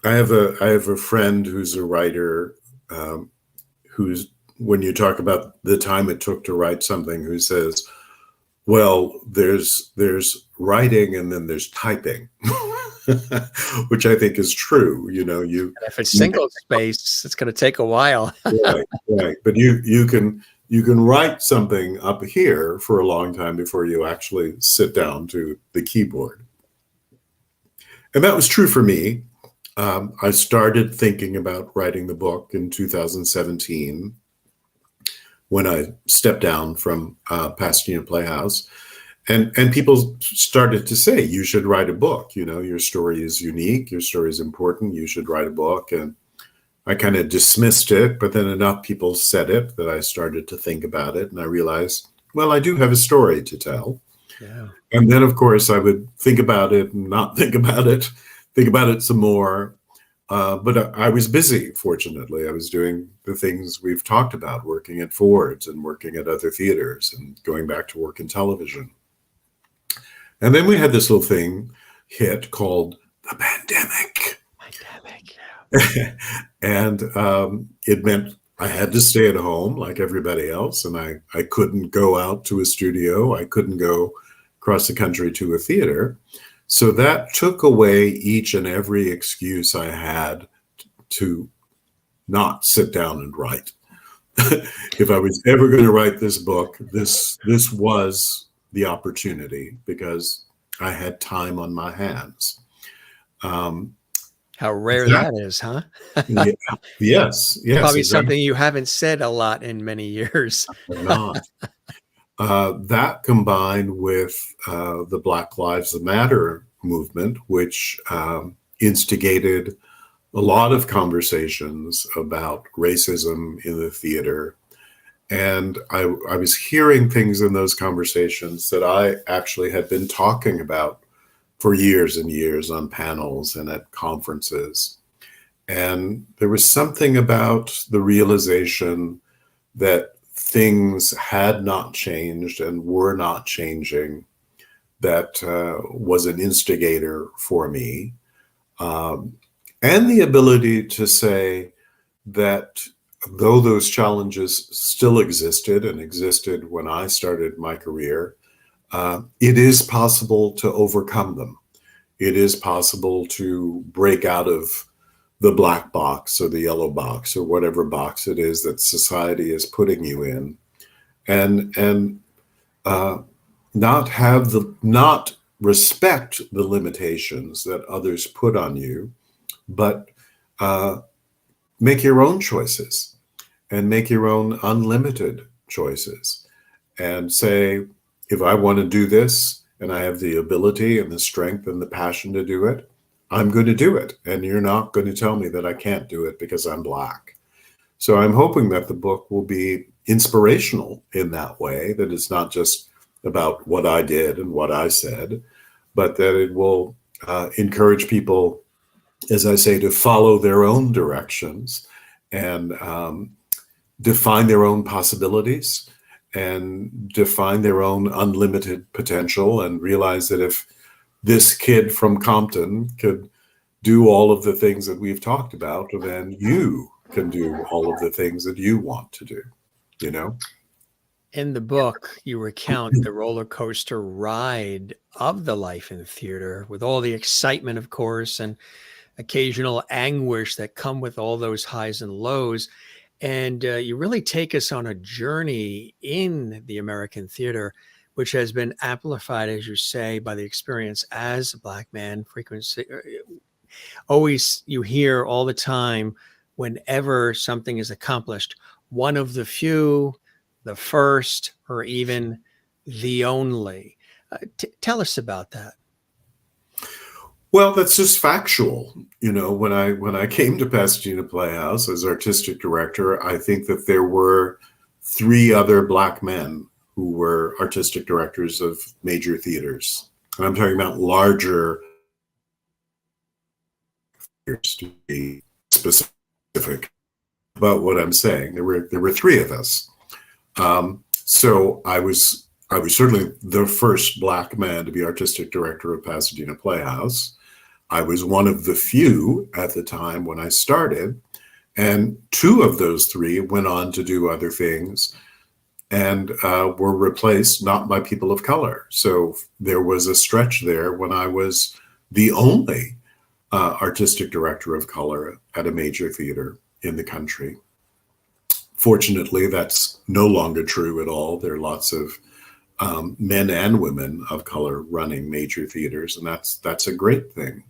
I have a friend who's a writer, who's, when you talk about the time it took to write something, who says, well, there's writing and then there's typing, which I think is true. You know, And if it's single space, it's going to take a while. right. But you can write something up here for a long time before you actually sit down to the keyboard. And that was true for me. I started thinking about writing the book in 2017 when I stepped down from Pasadena Playhouse. And people started to say, you should write a book. You know, your story is unique. Your story is important. You should write a book. And I kind of dismissed it, but then enough people said it that I started to think about it. And I realized, well, I do have a story to tell. Yeah. And then, of course, I would think about it and not think about it some more. But I was busy, fortunately. I was doing the things we've talked about, working at Ford's and working at other theaters and going back to work in television. And then we had this little thing hit called the pandemic. Yeah. And it meant I had to stay at home like everybody else. And I couldn't go out to a studio. I couldn't go across the country to a theater. So that took away each and every excuse I had to not sit down and write. If I was ever going to write this book, this was the opportunity because I had time on my hands. How rare that is, huh? Yeah, yes. Probably exactly. something you haven't said a lot in many years. Not. That combined with the Black Lives Matter movement, which instigated a lot of conversations about racism in the theater. And I was hearing things in those conversations that I actually had been talking about for years and years on panels and at conferences. And there was something about the realization that things had not changed and were not changing that was an instigator for me. And the ability to say that though those challenges still existed and existed when I started my career, it is possible to overcome them. It is possible to break out of the black box or the yellow box or whatever box it is that society is putting you in, and not respect the limitations that others put on you, but make your own choices and make your own unlimited choices and say, if I want to do this and I have the ability and the strength and the passion to do it, I'm going to do it. And you're not going to tell me that I can't do it because I'm Black. So I'm hoping that the book will be inspirational in that way, that it's not just about what I did and what I said, but that it will encourage people, as I say, to follow their own directions and define their own possibilities and define their own unlimited potential, and realize that if this kid from Compton could do all of the things that we've talked about, then you can do all of the things that you want to do, you know? In the book, you recount the roller coaster ride of the life in theater, with all the excitement, of course, and occasional anguish that come with all those highs and lows. And you really take us on a journey in the American theater, which has been amplified, as you say, by the experience as a Black man. Frequency, always you hear all the time, whenever something is accomplished, one of the few, the first, or even the only. Tell us about that. Well, that's just factual. You know, when I came to Pasadena Playhouse as artistic director, I think that there were 3 other Black men who were artistic directors of major theaters. And I'm talking about larger to be specific about what I'm saying. There were three of us. So I was certainly the first Black man to be artistic director of Pasadena Playhouse. I was one of the few at the time when I started, and two of those three went on to do other things and were replaced not by people of color. So there was a stretch there when I was the only artistic director of color at a major theater in the country. Fortunately, that's no longer true at all. There are lots of men and women of color running major theaters, and that's a great thing.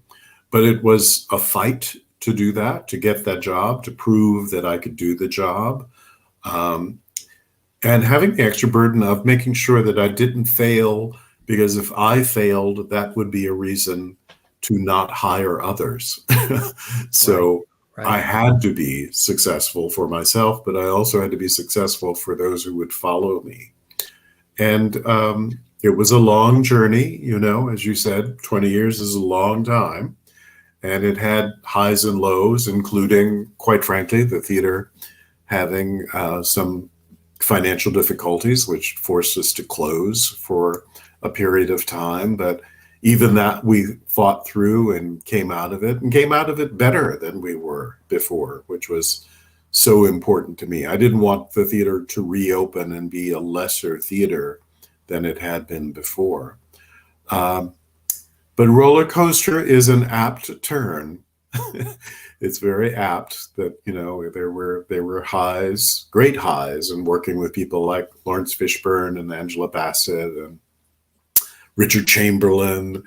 But it was a fight to do that, to get that job, to prove that I could do the job. And having the extra burden of making sure that I didn't fail, because if I failed, that would be a reason to not hire others. So Right. I had to be successful for myself, but I also had to be successful for those who would follow me. And it was a long journey, you know, as you said, 20 years is a long time. And it had highs and lows, including, quite frankly, the theater having some financial difficulties, which forced us to close for a period of time. But even that we fought through and came out of it better than we were before, which was so important to me. I didn't want the theater to reopen and be a lesser theater than it had been before. But roller coaster is an apt term. It's very apt that, you know, there were highs, great highs, in working with people like Lawrence Fishburne and Angela Bassett and Richard Chamberlain,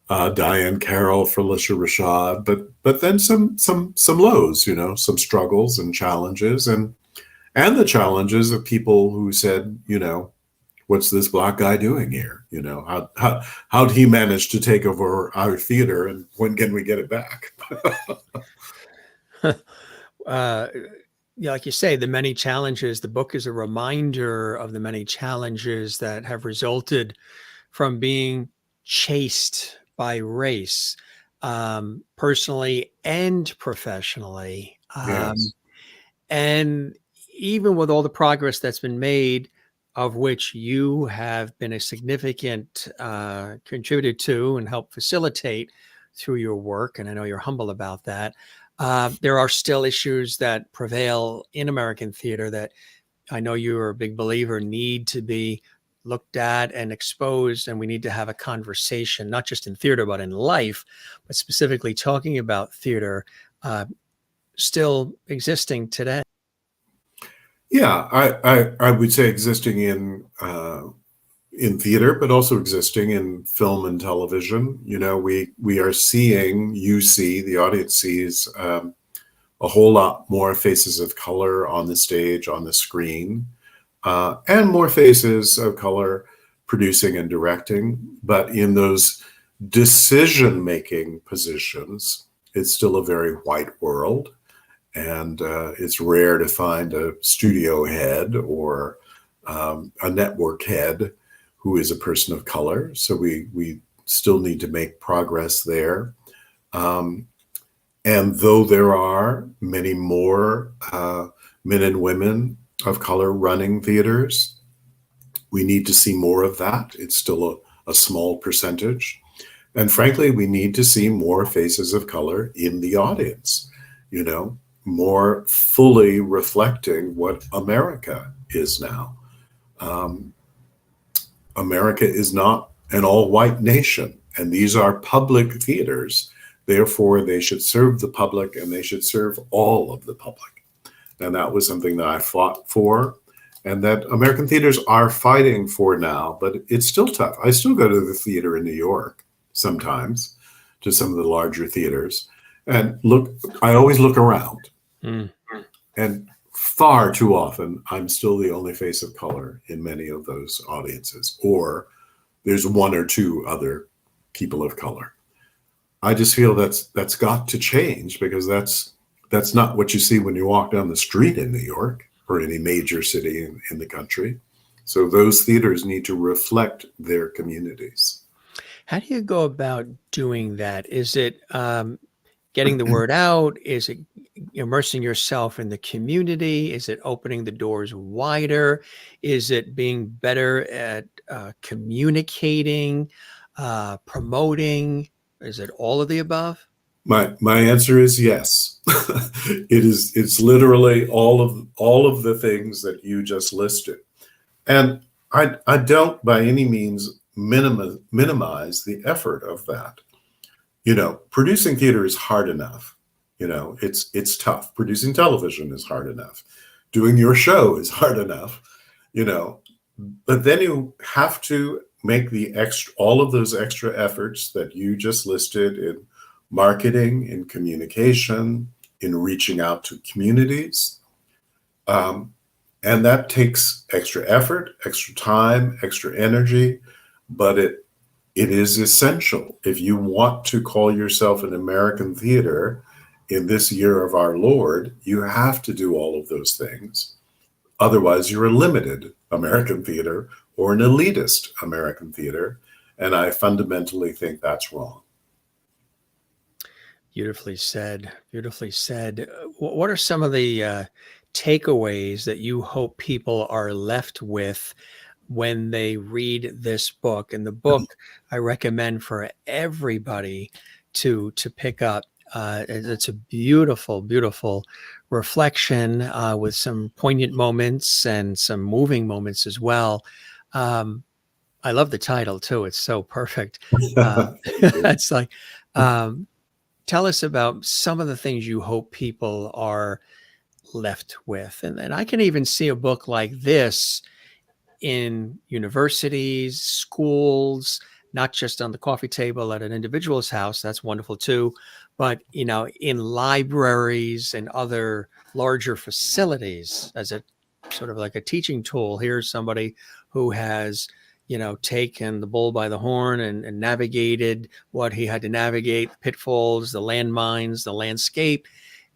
Diane Carroll, Felicia Rashad, but then some lows, you know, some struggles and challenges, and the challenges of people who said, you know, what's this Black guy doing here? You know, how'd he manage to take over our theater, and when can we get it back? Yeah, like you say, the many challenges. The book is a reminder of the many challenges that have resulted from being chased by race, personally and professionally. Yes. And even with all the progress that's been made, of which you have been a significant contributor to and helped facilitate through your work, and I know you're humble about that, there are still issues that prevail in American theater that I know you're a big believer need to be looked at and exposed, and we need to have a conversation, not just in theater, but in life, but specifically talking about theater still existing today. Yeah, I would say existing in theater, but also existing in film and television. You know, we are seeing, you see, the audience sees a whole lot more faces of color on the stage, on the screen, and more faces of color producing and directing. But in those decision-making positions, it's still a very white world. And it's rare to find a studio head or a network head who is a person of color. So we still need to make progress there. And though there are many more men and women of color running theaters, we need to see more of that. It's still a small percentage. And frankly, we need to see more faces of color in the audience, you know, more fully reflecting what America is now. America is not an all-white nation, and these are public theaters. Therefore, they should serve the public, and they should serve all of the public. And that was something that I fought for, and that American theaters are fighting for now, but it's still tough. I still go to the theater in New York sometimes, to some of the larger theaters, and I always look around. And far too often, I'm still the only face of color in many of those audiences, or there's one or two other people of color. I just feel that's got to change, because that's not what you see when you walk down the street in New York or any major city in the country. So those theaters need to reflect their communities. How do you go about doing that? Is it getting the word out? Is it immersing yourself in the community? Is it opening the doors wider? Is it being better at communicating, promoting? Is it all of the above? My answer is yes. It's literally all of the things that you just listed. And I don't by any means minimize the effort of that. Producing theater is hard enough. It's tough. Producing television is hard enough. Doing your show is hard enough, but then you have to make all of those extra efforts that you just listed in marketing, in communication, in reaching out to communities. And that takes extra effort, extra time, extra energy, but it is essential. If you want to call yourself an American theater in this year of our Lord, you have to do all of those things. Otherwise, you're a limited American theater or an elitist American theater. And I fundamentally think that's wrong. Beautifully said. Beautifully said. What are some of the takeaways that you hope people are left with when they read this book? And the book I recommend for everybody to pick up. It's a beautiful, beautiful reflection with some poignant moments and some moving moments as well. I love the title too. It's so perfect. It's like, tell us about some of the things you hope people are left with. And I can even see a book like this in universities, schools, not just on the coffee table at an individual's house. That's wonderful too. But, in libraries and other larger facilities as a sort of like a teaching tool. Here's somebody who has, taken the bull by the horn and navigated what he had to navigate, the pitfalls, the landmines, the landscape,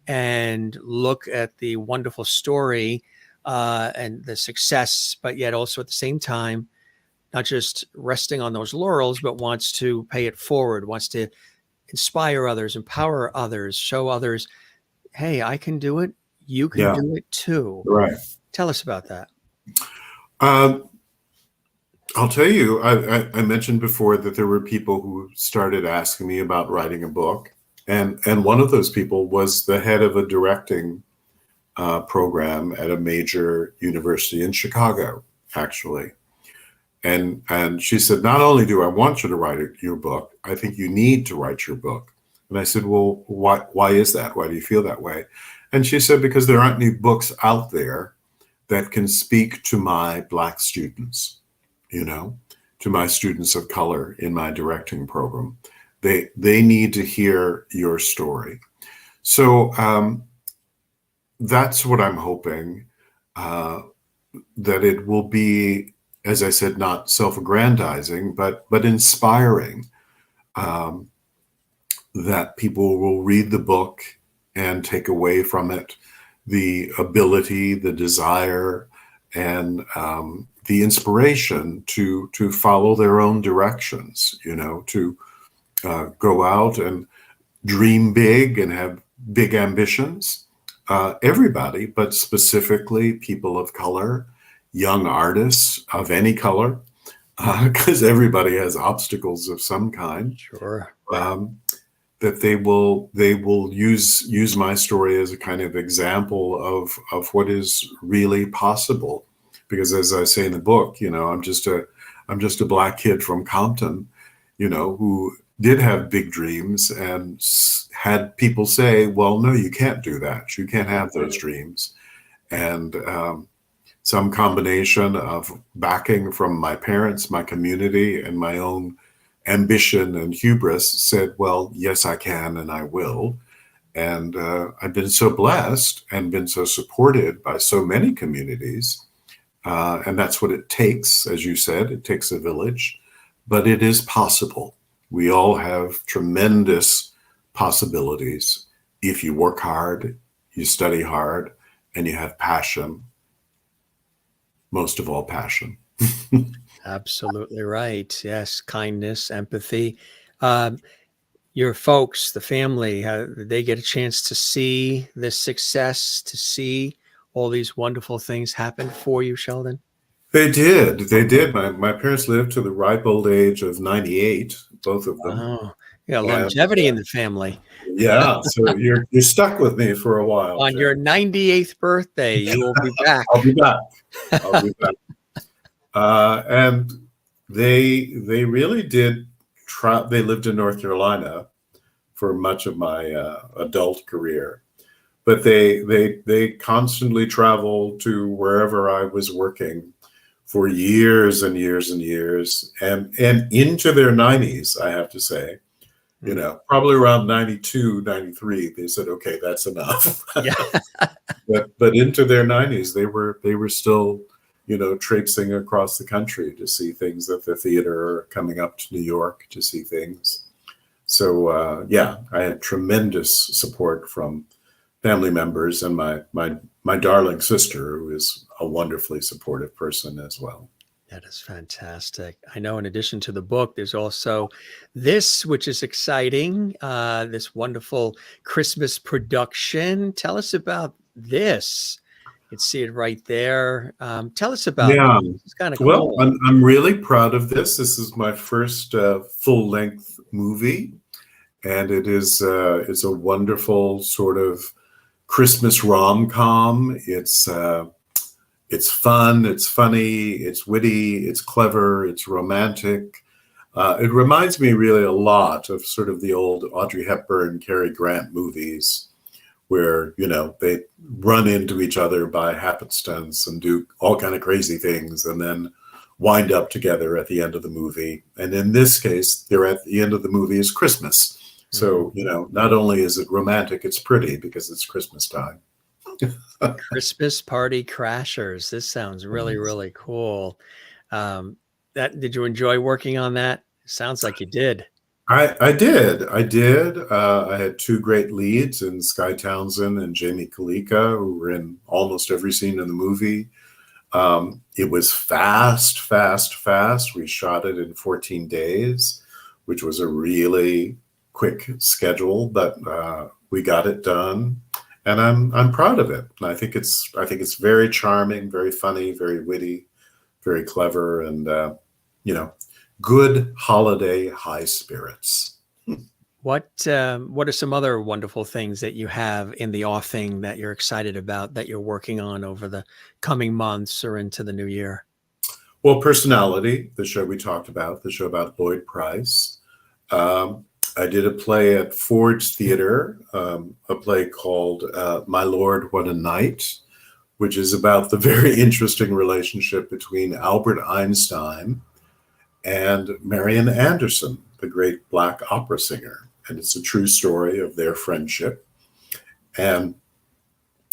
and look at the wonderful story and the success, but yet also at the same time, not just resting on those laurels, but wants to pay it forward, wants to inspire others, empower others, show others, hey, I can do it. You can do it too. Right. Tell us about that. I'll tell you, I mentioned before that there were people who started asking me about writing a book. And one of those people was the head of a directing program at a major university in Chicago, actually. And she said, not only do I want you to write your book, I think you need to write your book. And I said, well, why is that? Why do you feel that way? And she said, because there aren't any books out there that can speak to my Black students, to my students of color in my directing program. They need to hear your story. So that's what I'm hoping, that it will be, as I said, not self-aggrandizing, but inspiring, that people will read the book and take away from it the ability, the desire, and the inspiration to follow their own directions, to go out and dream big and have big ambitions. Everybody, but specifically people of color, young artists of any color, because everybody has obstacles of some kind. Sure. That they will use my story as a kind of example of what is really possible. Because as I say in the book, I'm just a Black kid from Compton, who did have big dreams and had people say, well, no, you can't do that. You can't have those dreams. And some combination of backing from my parents, my community, and my own ambition and hubris said, well, yes, I can and I will. And I've been so blessed and been so supported by so many communities. And that's what it takes, as you said, it takes a village, but it is possible. We all have tremendous possibilities if you work hard, you study hard, and you have passion. Most of all, passion. Absolutely right. Yes, kindness, empathy. your folks, the family, did they get a chance to see this success, to see all these wonderful things happen for you, Sheldon? They did. They did. My parents lived to the ripe old age of 98, both of them. Oh, yeah, And longevity in the family. yeah, so you're stuck with me for a while, On Jim. your 98th birthday, you will be back. I'll be back. I'll be back. And they really did try. They lived in North Carolina for much of my adult career, but they constantly traveled to wherever I was working for years and years and years, and into their 90s, I have to say. Probably around 92, 93, they said, okay, that's enough. Yeah. But into their 90s, they were still, traipsing across the country to see things at the theater, or coming up to New York to see things. So yeah, I had tremendous support from family members and my darling sister, who is a wonderfully supportive person as well. That is fantastic. I know in addition to the book, there's also this, which is exciting, this wonderful Christmas production. Tell us about this. You can see it right there. Tell us about Yeah. this. It's kind of Well, cool. I'm really proud of this. This is my first full-length movie, and it's a wonderful sort of Christmas rom-com. It's fun, it's funny, it's witty, it's clever, it's romantic. It reminds me really a lot of sort of the old Audrey Hepburn, Cary Grant movies, where, they run into each other by happenstance and do all kind of crazy things and then wind up together at the end of the movie. And in this case, they're at the end of the movie is Christmas. So, not only is it romantic, it's pretty because it's Christmas time. Christmas Party Crashers. This sounds really, really cool. Did you enjoy working on that? Sounds like you did. I did. I had two great leads in Sky Townsend and Jamie Kalika, who were in almost every scene in the movie. It was fast. We shot it in 14 days, which was a really quick schedule, but we got it done. And I'm proud of it. And I think it's very charming, very funny, very witty, very clever, and good holiday high spirits. What are some other wonderful things that you have in the offing that you're excited about, that you're working on over the coming months or into the new year? Well, Personality, the show we talked about, the show about Lloyd Price. I did a play at Ford's Theatre, a play called My Lord, What a Night, which is about the very interesting relationship between Albert Einstein and Marian Anderson, the great Black opera singer. And it's a true story of their friendship. And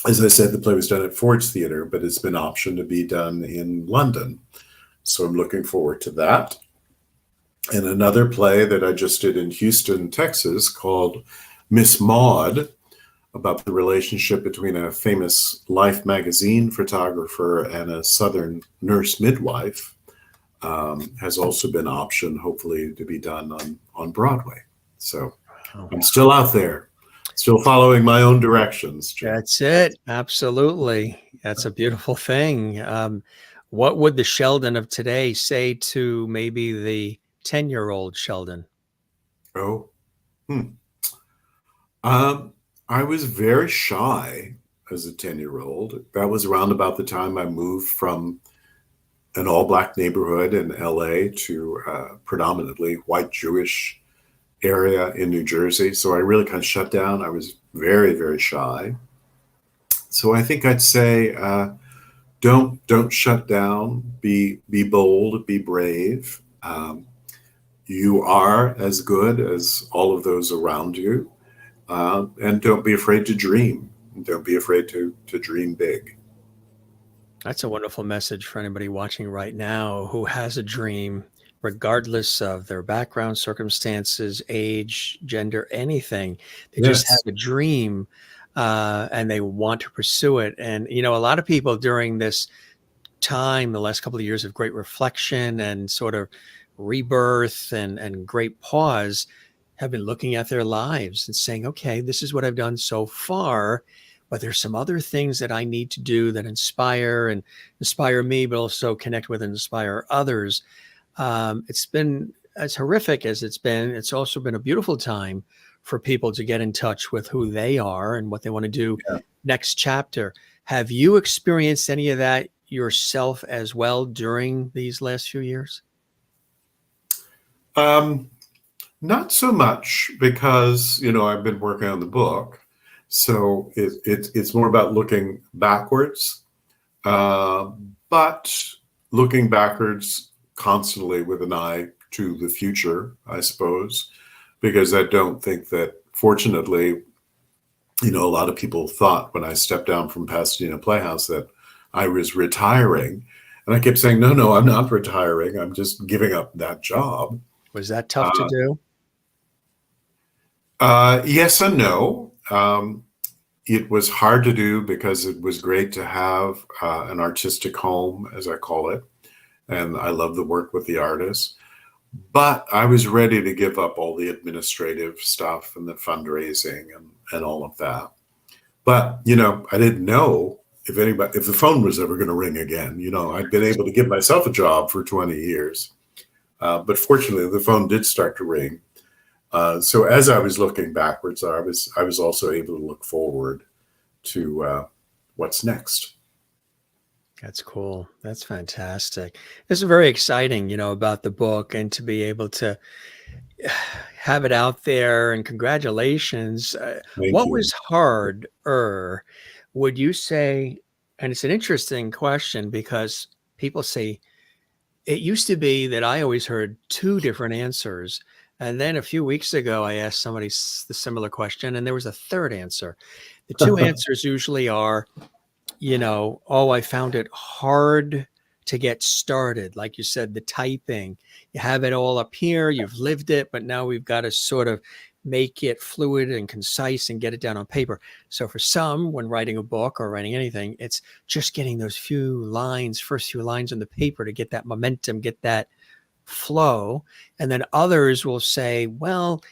as I said, the play was done at Ford's Theatre, but it's been optioned to be done in London. So I'm looking forward to that. And another play that I just did in Houston, Texas, called Miss Maud, about the relationship between a famous Life magazine photographer and a Southern nurse midwife, has also been optioned, hopefully, to be done on Broadway. So I'm still out there, still following my own directions, Jim. That's it. Absolutely. That's a beautiful thing. What would the Sheldon of today say to maybe the 10-year-old Sheldon? I was very shy as a 10-year-old. That was around about the time I moved from an all-Black neighborhood in LA to a predominantly white Jewish area in New Jersey. So I really kind of shut down. I was very, very shy. So I think I'd say, don't shut down. Be bold. Be brave. You are as good as all of those around you. And don't be afraid to dream. Don't be afraid to dream big. That's a wonderful message for anybody watching right now who has a dream, regardless of their background, circumstances, age, gender, anything. They just have a dream and they want to pursue it. And, a lot of people during this time, the last couple of years of great reflection and sort of rebirth and great pause, have been looking at their lives and saying, okay, this is what I've done so far, but there's some other things that I need to do that inspire me, but also connect with and inspire others. It's been as horrific as it's been. It's also been a beautiful time for people to get in touch with who they are and what they want to do next chapter. Have you experienced any of that yourself as well during these last few years? Not so much, because, I've been working on the book. So it's more about looking backwards, but looking backwards constantly with an eye to the future, I suppose, because I don't think that, fortunately, a lot of people thought when I stepped down from Pasadena Playhouse that I was retiring. And I kept saying, no, I'm not retiring. I'm just giving up that job. Was that tough to do? Yes and no. It was hard to do because it was great to have an artistic home, as I call it. And I love the work with the artists. But I was ready to give up all the administrative stuff and the fundraising and all of that. But, I didn't know if the phone was ever going to ring again. I'd been able to give myself a job for 20 years. But fortunately, the phone did start to ring. So as I was looking backwards, I was also able to look forward to what's next. That's cool. That's fantastic. This is very exciting, about the book, and to be able to have it out there. And congratulations. What was harder, would you say? And it's an interesting question, because people say it used to be that I always heard two different answers. And then a few weeks ago, I asked somebody the similar question, and there was a third answer. The two answers usually are, I found it hard to get started. Like you said, the typing, you have it all up here, you've lived it, but now we've got to sort of make it fluid and concise and get it down on paper. So for some, when writing a book or writing anything, it's just getting those first few lines on the paper to get that momentum, get that flow. And then others will say, well,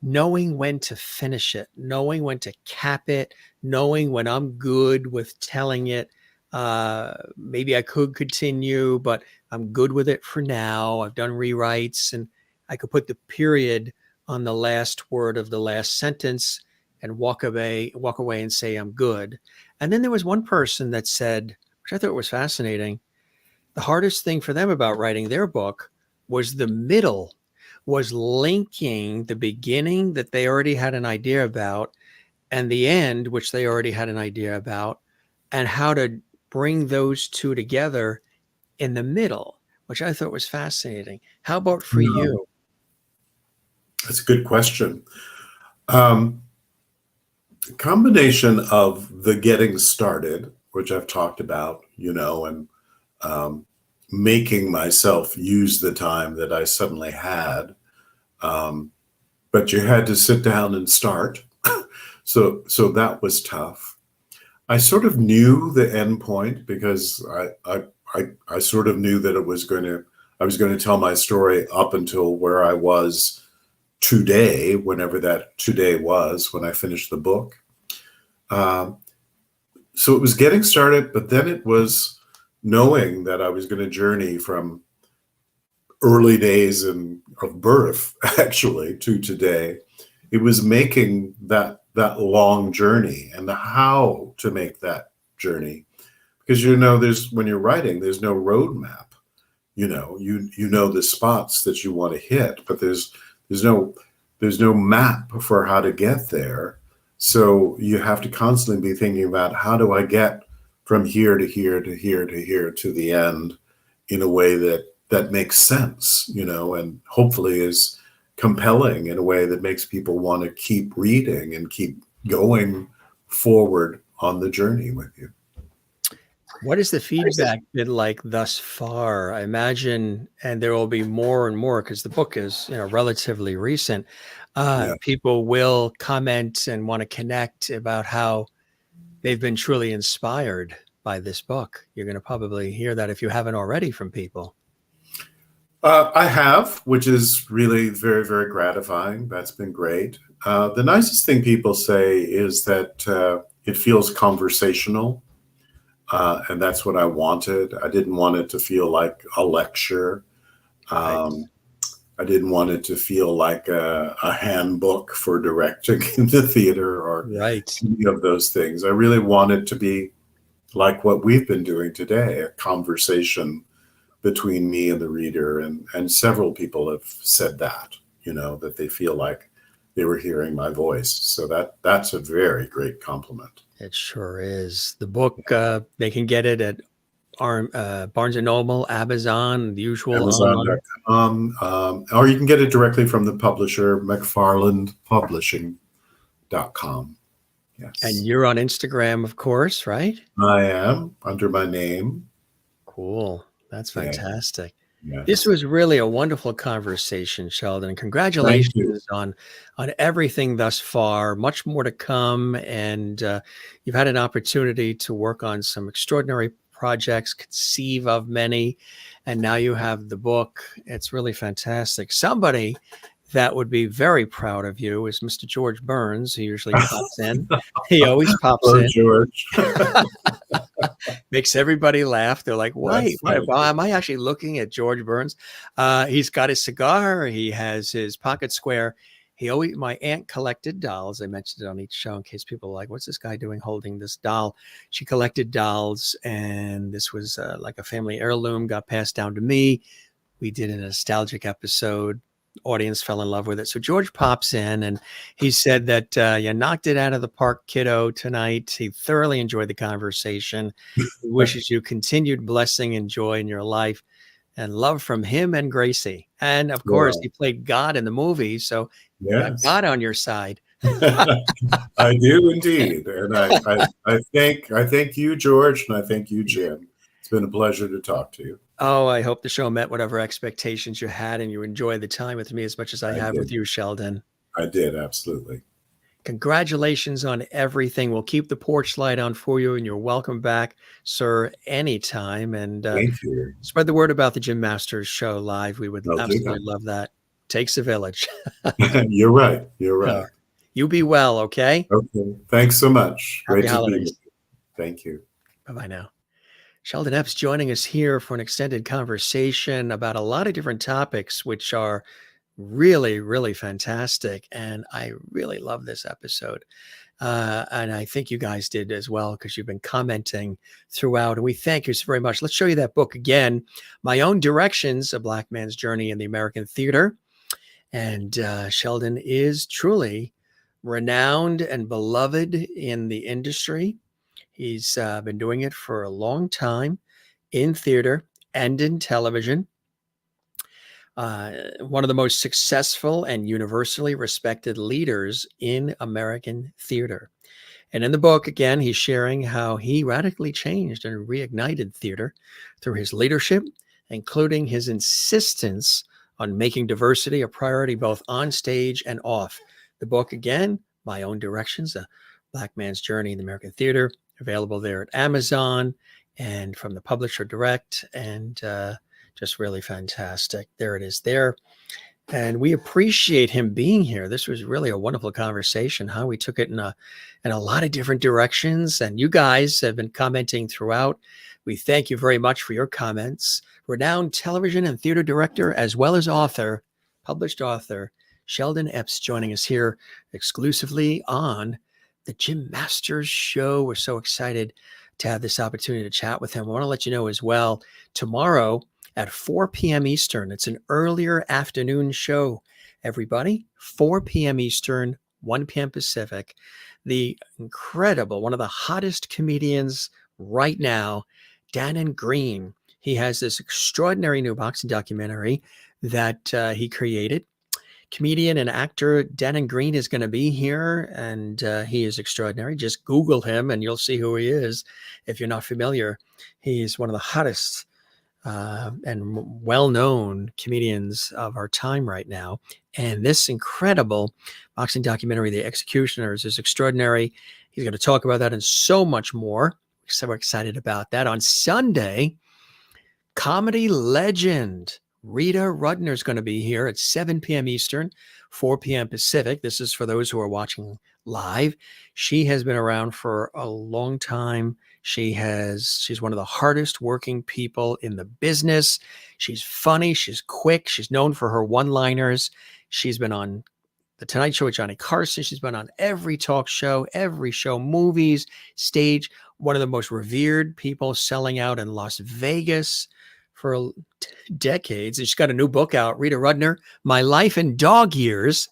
knowing when to finish it, knowing when to cap it, knowing when I'm good with telling it, maybe I could continue, but I'm good with it for now. I've done rewrites, and I could put the period on the last word of the last sentence and walk away and say I'm good. And then there was one person that said, which I thought was fascinating, the hardest thing for them about writing their book was the middle, was linking the beginning that they already had an idea about and the end, which they already had an idea about, and how to bring those two together in the middle, which I thought was fascinating. How about for you? That's a good question. Combination of the getting started, which I've talked about, and making myself use the time that I suddenly had. But you had to sit down and start. So that was tough. I sort of knew the end point, because I sort of knew that I was going to tell my story up until where I was today, whenever that today was, when I finished the book. So it was getting started, but then it was knowing that I was going to journey from early days of birth, actually, to today. It was making that long journey, and the how to make that journey. Because, when you're writing, there's no roadmap. You know the spots that you want to hit, but there's no map for how to get there. So you have to constantly be thinking about, how do I get from here to here to here to here to the end in a way that makes sense, and hopefully is compelling in a way that makes people want to keep reading and keep going forward on the journey with you. What has the feedback been like thus far? I imagine, and there will be more and more, because the book is relatively recent. People will comment and want to connect about how they've been truly inspired by this book. You're going to probably hear that if you haven't already from people. I have, which is really very, very gratifying. That's been great. The nicest thing people say is that it feels conversational, and that's what I wanted. I didn't want it to feel like a lecture. Right. Um, I didn't want it to feel like a handbook for directing in the theater or Right. any of those things. I really want it to be like what we've been doing today, a conversation between me and the reader. And several people have said that, that they feel like they were hearing my voice. So that's a very great compliment. It sure is. The book, they can get it at Barnes and Noble, Amazon, the usual online. Amazon.com, or you can get it directly from the publisher, McFarlandPublishing.com. Yes. And you're on Instagram, of course, right? I am, under my name. Cool. That's fantastic. Yes. This was really a wonderful conversation, Sheldon. Congratulations on everything thus far. Much more to come, and you've had an opportunity to work on some extraordinary projects, conceive of many, and now you have the book. It's really fantastic. Somebody that would be very proud of you is Mr. George Burns, who usually pops in. He always pops in. George. Makes everybody laugh. They're like, wait, well, am I actually looking at George Burns? He's got his cigar. He has his pocket square. My aunt collected dolls. I mentioned it on each show in case people are like, what's this guy doing holding this doll? She collected dolls, and this was like a family heirloom, got passed down to me. We did a nostalgic episode. Audience fell in love with it. So George pops in, and he said that you knocked it out of the park, kiddo, tonight. He thoroughly enjoyed the conversation. He wishes you continued blessing and joy in your life and love from him and Gracie. And of course, he played God in the movie. So you got God on your side. I do indeed. And I thank you, George, and I thank you, Jim. It's been a pleasure to talk to you. Oh, I hope the show met whatever expectations you had, and you enjoyed the time with me as much as I have with you, Sheldon. I did, absolutely. Congratulations on everything. We'll keep the porch light on for you, and you're welcome back, sir, anytime. And thank you. Spread the word about the Jim Masters show live. We would absolutely love that. Takes a village. You're right. You're right. You be well, okay? Okay. Thanks so much. Happy holidays. Thank you. Bye-bye now. Sheldon Epps joining us here for an extended conversation about a lot of different topics, which are really, really fantastic. And I really love this episode. And I think you guys did as well, because you've been commenting throughout. And we thank you so very much. Let's show you that book again, My Own Directions, A Black Man's Journey in the American Theater. And Sheldon is truly renowned and beloved in the industry. He's been doing it for a long time in theater and in television. One of the most successful and universally respected leaders in American theater. And in the book, again, he's sharing how he radically changed and reignited theater through his leadership, including his insistence on making diversity a priority both on stage and off. The book, again, My Own Directions, A Black Man's Journey in the American Theater, available there at Amazon and from the publisher direct, and just really fantastic. There it is there. And we appreciate him being here. This was really a wonderful conversation, how we took it in a lot of different directions. And you guys have been commenting throughout. We thank you very much for your comments. Renowned television and theater director, as well as author, published author, Sheldon Epps joining us here exclusively on the Jim Masters Show. We're so excited to have this opportunity to chat with him. I want to let you know as well, tomorrow at 4 p.m. Eastern, it's an earlier afternoon show, everybody, 4 p.m. Eastern, 1 p.m. Pacific. The incredible, one of the hottest comedians right now, Dannon Green. He has this extraordinary new boxing documentary that he created. Comedian and actor Dannon Green is going to be here, and he is extraordinary. Just Google him and you'll see who he is if you're not familiar. He's one of the hottest and well-known comedians of our time right now. And this incredible boxing documentary, The Executioners, is extraordinary. He's going to talk about that and so much more. So we're excited about that. On Sunday, comedy legend Rita Rudner is going to be here at 7 p.m. Eastern, 4 p.m. Pacific. This is for those who are watching live. She has been around for a long time. She's one of the hardest working people in the business. She's funny. She's quick. She's known for her one-liners. She's been on The Tonight Show with Johnny Carson. She's been on every talk show, every show, movies, stage. One of the most revered people, selling out in Las Vegas for decades. And she's got a new book out, Rita Rudner, My Life in Dog Years.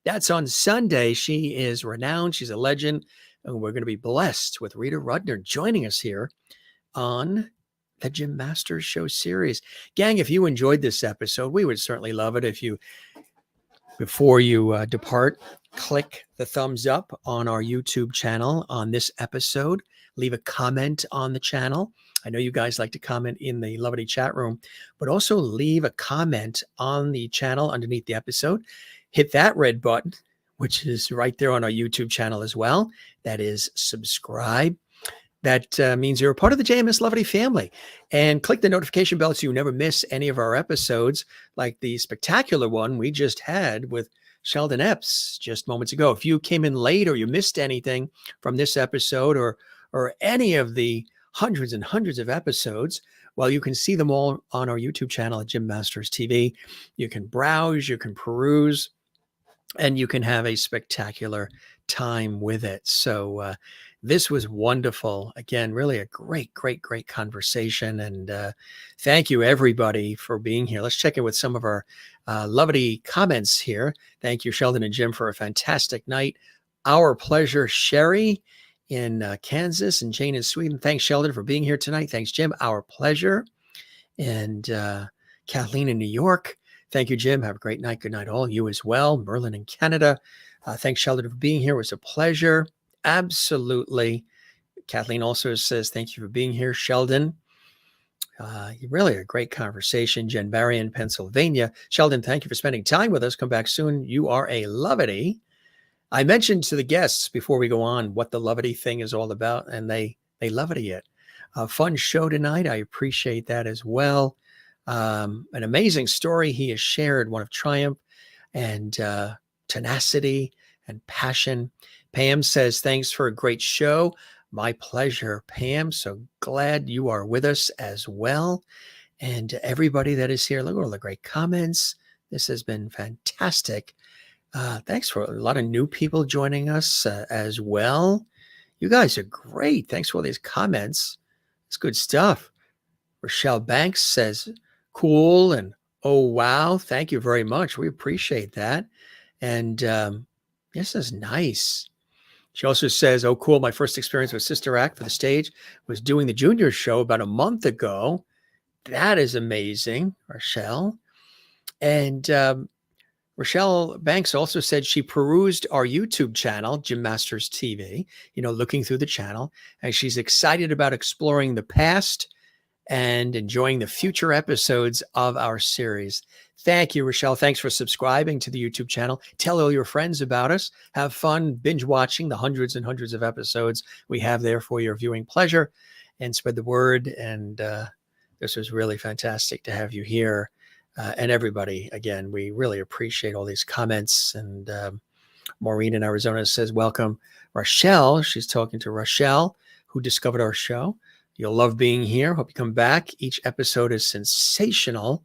That's on Sunday. She is renowned. She's a legend. And we're going to be blessed with Rita Rudner joining us here on the Jim Masters Show series. Gang, if you enjoyed this episode, we would certainly love it if you, before you depart, click the thumbs up on our YouTube channel on this episode. Leave a comment on the channel. I know you guys like to comment in the Lovity chat room, but also leave a comment on the channel underneath the episode. Hit that red button, which is right there on our YouTube channel as well. That is subscribe. That means you're a part of the JMS Lovity family. And click the notification bell so you never miss any of our episodes, like the spectacular one we just had with Sheldon Epps just moments ago. If you came in late or you missed anything from this episode or any of the hundreds and hundreds of episodes, well, you can see them all on our YouTube channel at Jim Masters TV. You can browse, you can peruse, and you can have a spectacular time with it. So this was wonderful. Again, really a great conversation. And thank you, everybody, for being here. Let's check in with some of our Lovity comments here. Thank you, Sheldon and Jim, for a fantastic night. Our pleasure, Sherry in Kansas, and Jane in Sweden. Thanks, Sheldon, for being here tonight. Thanks, Jim. Our pleasure. And Kathleen in New York. Thank you, Jim. Have a great night. Good night, all. You as well. Merlin in Canada. Thanks, Sheldon, for being here. It was a pleasure. Absolutely. Kathleen also says, thank you for being here, Sheldon. Really a great conversation. Jen Barry in Pennsylvania. Sheldon, thank you for spending time with us. Come back soon. You are a Lovity. I mentioned to the guests before we go on what the Lovity thing is all about, and they Lovity it. A fun show tonight. I appreciate that as well. An amazing story he has shared, one of triumph and tenacity and passion. Pam says, thanks for a great show. My pleasure, Pam. So glad you are with us as well. And everybody that is here, look at all the great comments. This has been fantastic. Thanks for a lot of new people joining us as well. You guys are great. Thanks for all these comments. It's good stuff. Rochelle Banks says, cool. And oh, wow. Thank you very much. We appreciate that. And this is nice. She also says, oh, cool. My first experience with Sister Act for the stage was doing the junior show about a month ago. That is amazing, Rochelle. And Rochelle Banks also said she perused our YouTube channel, Jim Masters TV, looking through the channel, and she's excited about exploring the past and enjoying the future episodes of our series. Thank you, Rochelle. Thanks for subscribing to the YouTube channel. Tell all your friends about us. Have fun binge watching the hundreds and hundreds of episodes we have there for your viewing pleasure, and spread the word. And this was really fantastic to have you here. And everybody, again, we really appreciate all these comments. And Maureen in Arizona says, welcome, Rochelle. She's talking to Rochelle, who discovered our show. You'll love being here. Hope you come back. Each episode is sensational.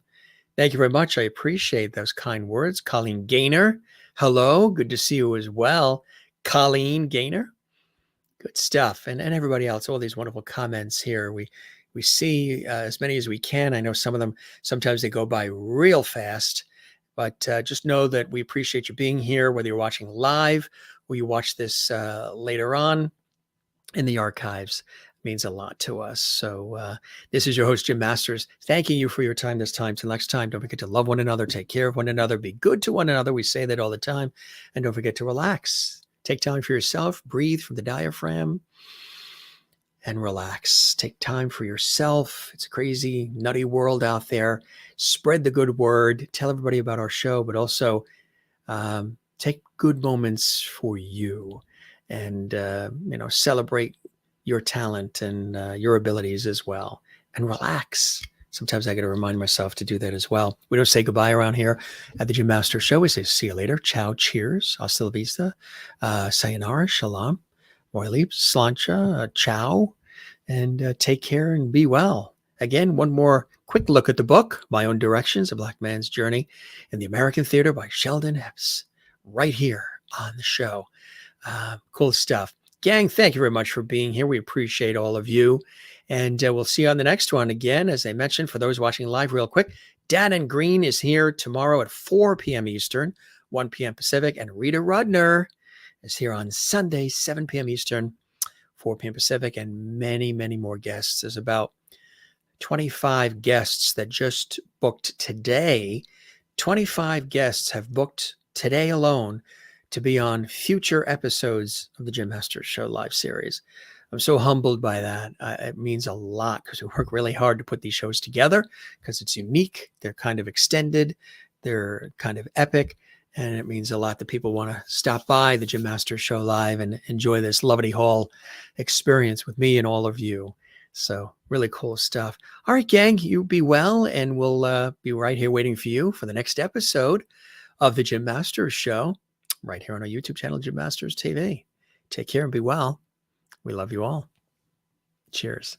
Thank you very much. I appreciate those kind words. Colleen Gaynor, hello. Good to see you as well. Colleen Gaynor, good stuff. And everybody else, all these wonderful comments here. We see as many as we can. I know some of them, sometimes they go by real fast, but just know that we appreciate you being here, whether you're watching live or you watch this later on in the archives. Means a lot to us. So this is your host, Jim Masters, thanking you for your time this time. Till next time, don't forget to love one another, take care of one another, be good to one another. We say that all the time. And don't forget to relax. Take time for yourself, breathe from the diaphragm, and relax. Take time for yourself. It's a crazy, nutty world out there. Spread the good word. Tell everybody about our show, but also take good moments for you, and celebrate your talent and your abilities as well. And relax. sometimes I got to remind myself to do that as well. We don't say goodbye around here at the Jim Masters Show. We say see you later. Ciao, cheers, hasta la vista, sayonara, shalom, moili, slancha, ciao, and take care and be well. Again, one more quick look at the book, My Own Directions, A Black Man's Journey in the American Theater by Sheldon Epps, right here on the show. Cool stuff. Gang, thank you very much for being here. We appreciate all of you. And we'll see you on the next one. Again, as I mentioned, for those watching live real quick, Dan and Green is here tomorrow at 4 p.m. Eastern, 1 p.m. Pacific. And Rita Rudner is here on Sunday, 7 p.m. Eastern, 4 p.m. Pacific, and many, many more guests. There's about 25 guests that just booked today. 25 guests have booked today alone to be on future episodes of the Jim Masters Show live series. I'm so humbled by that. It means a lot because we work really hard to put these shows together because it's unique. They're kind of extended. They're kind of epic. And it means a lot that people want to stop by the Jim Masters Show live and enjoy this Lovity Hall experience with me and all of you. So really cool stuff. All right, gang, you be well. And we'll be right here waiting for you for the next episode of the Jim Masters Show right here on our YouTube channel, Jim Masters TV. Take care and be well. We love you all. Cheers.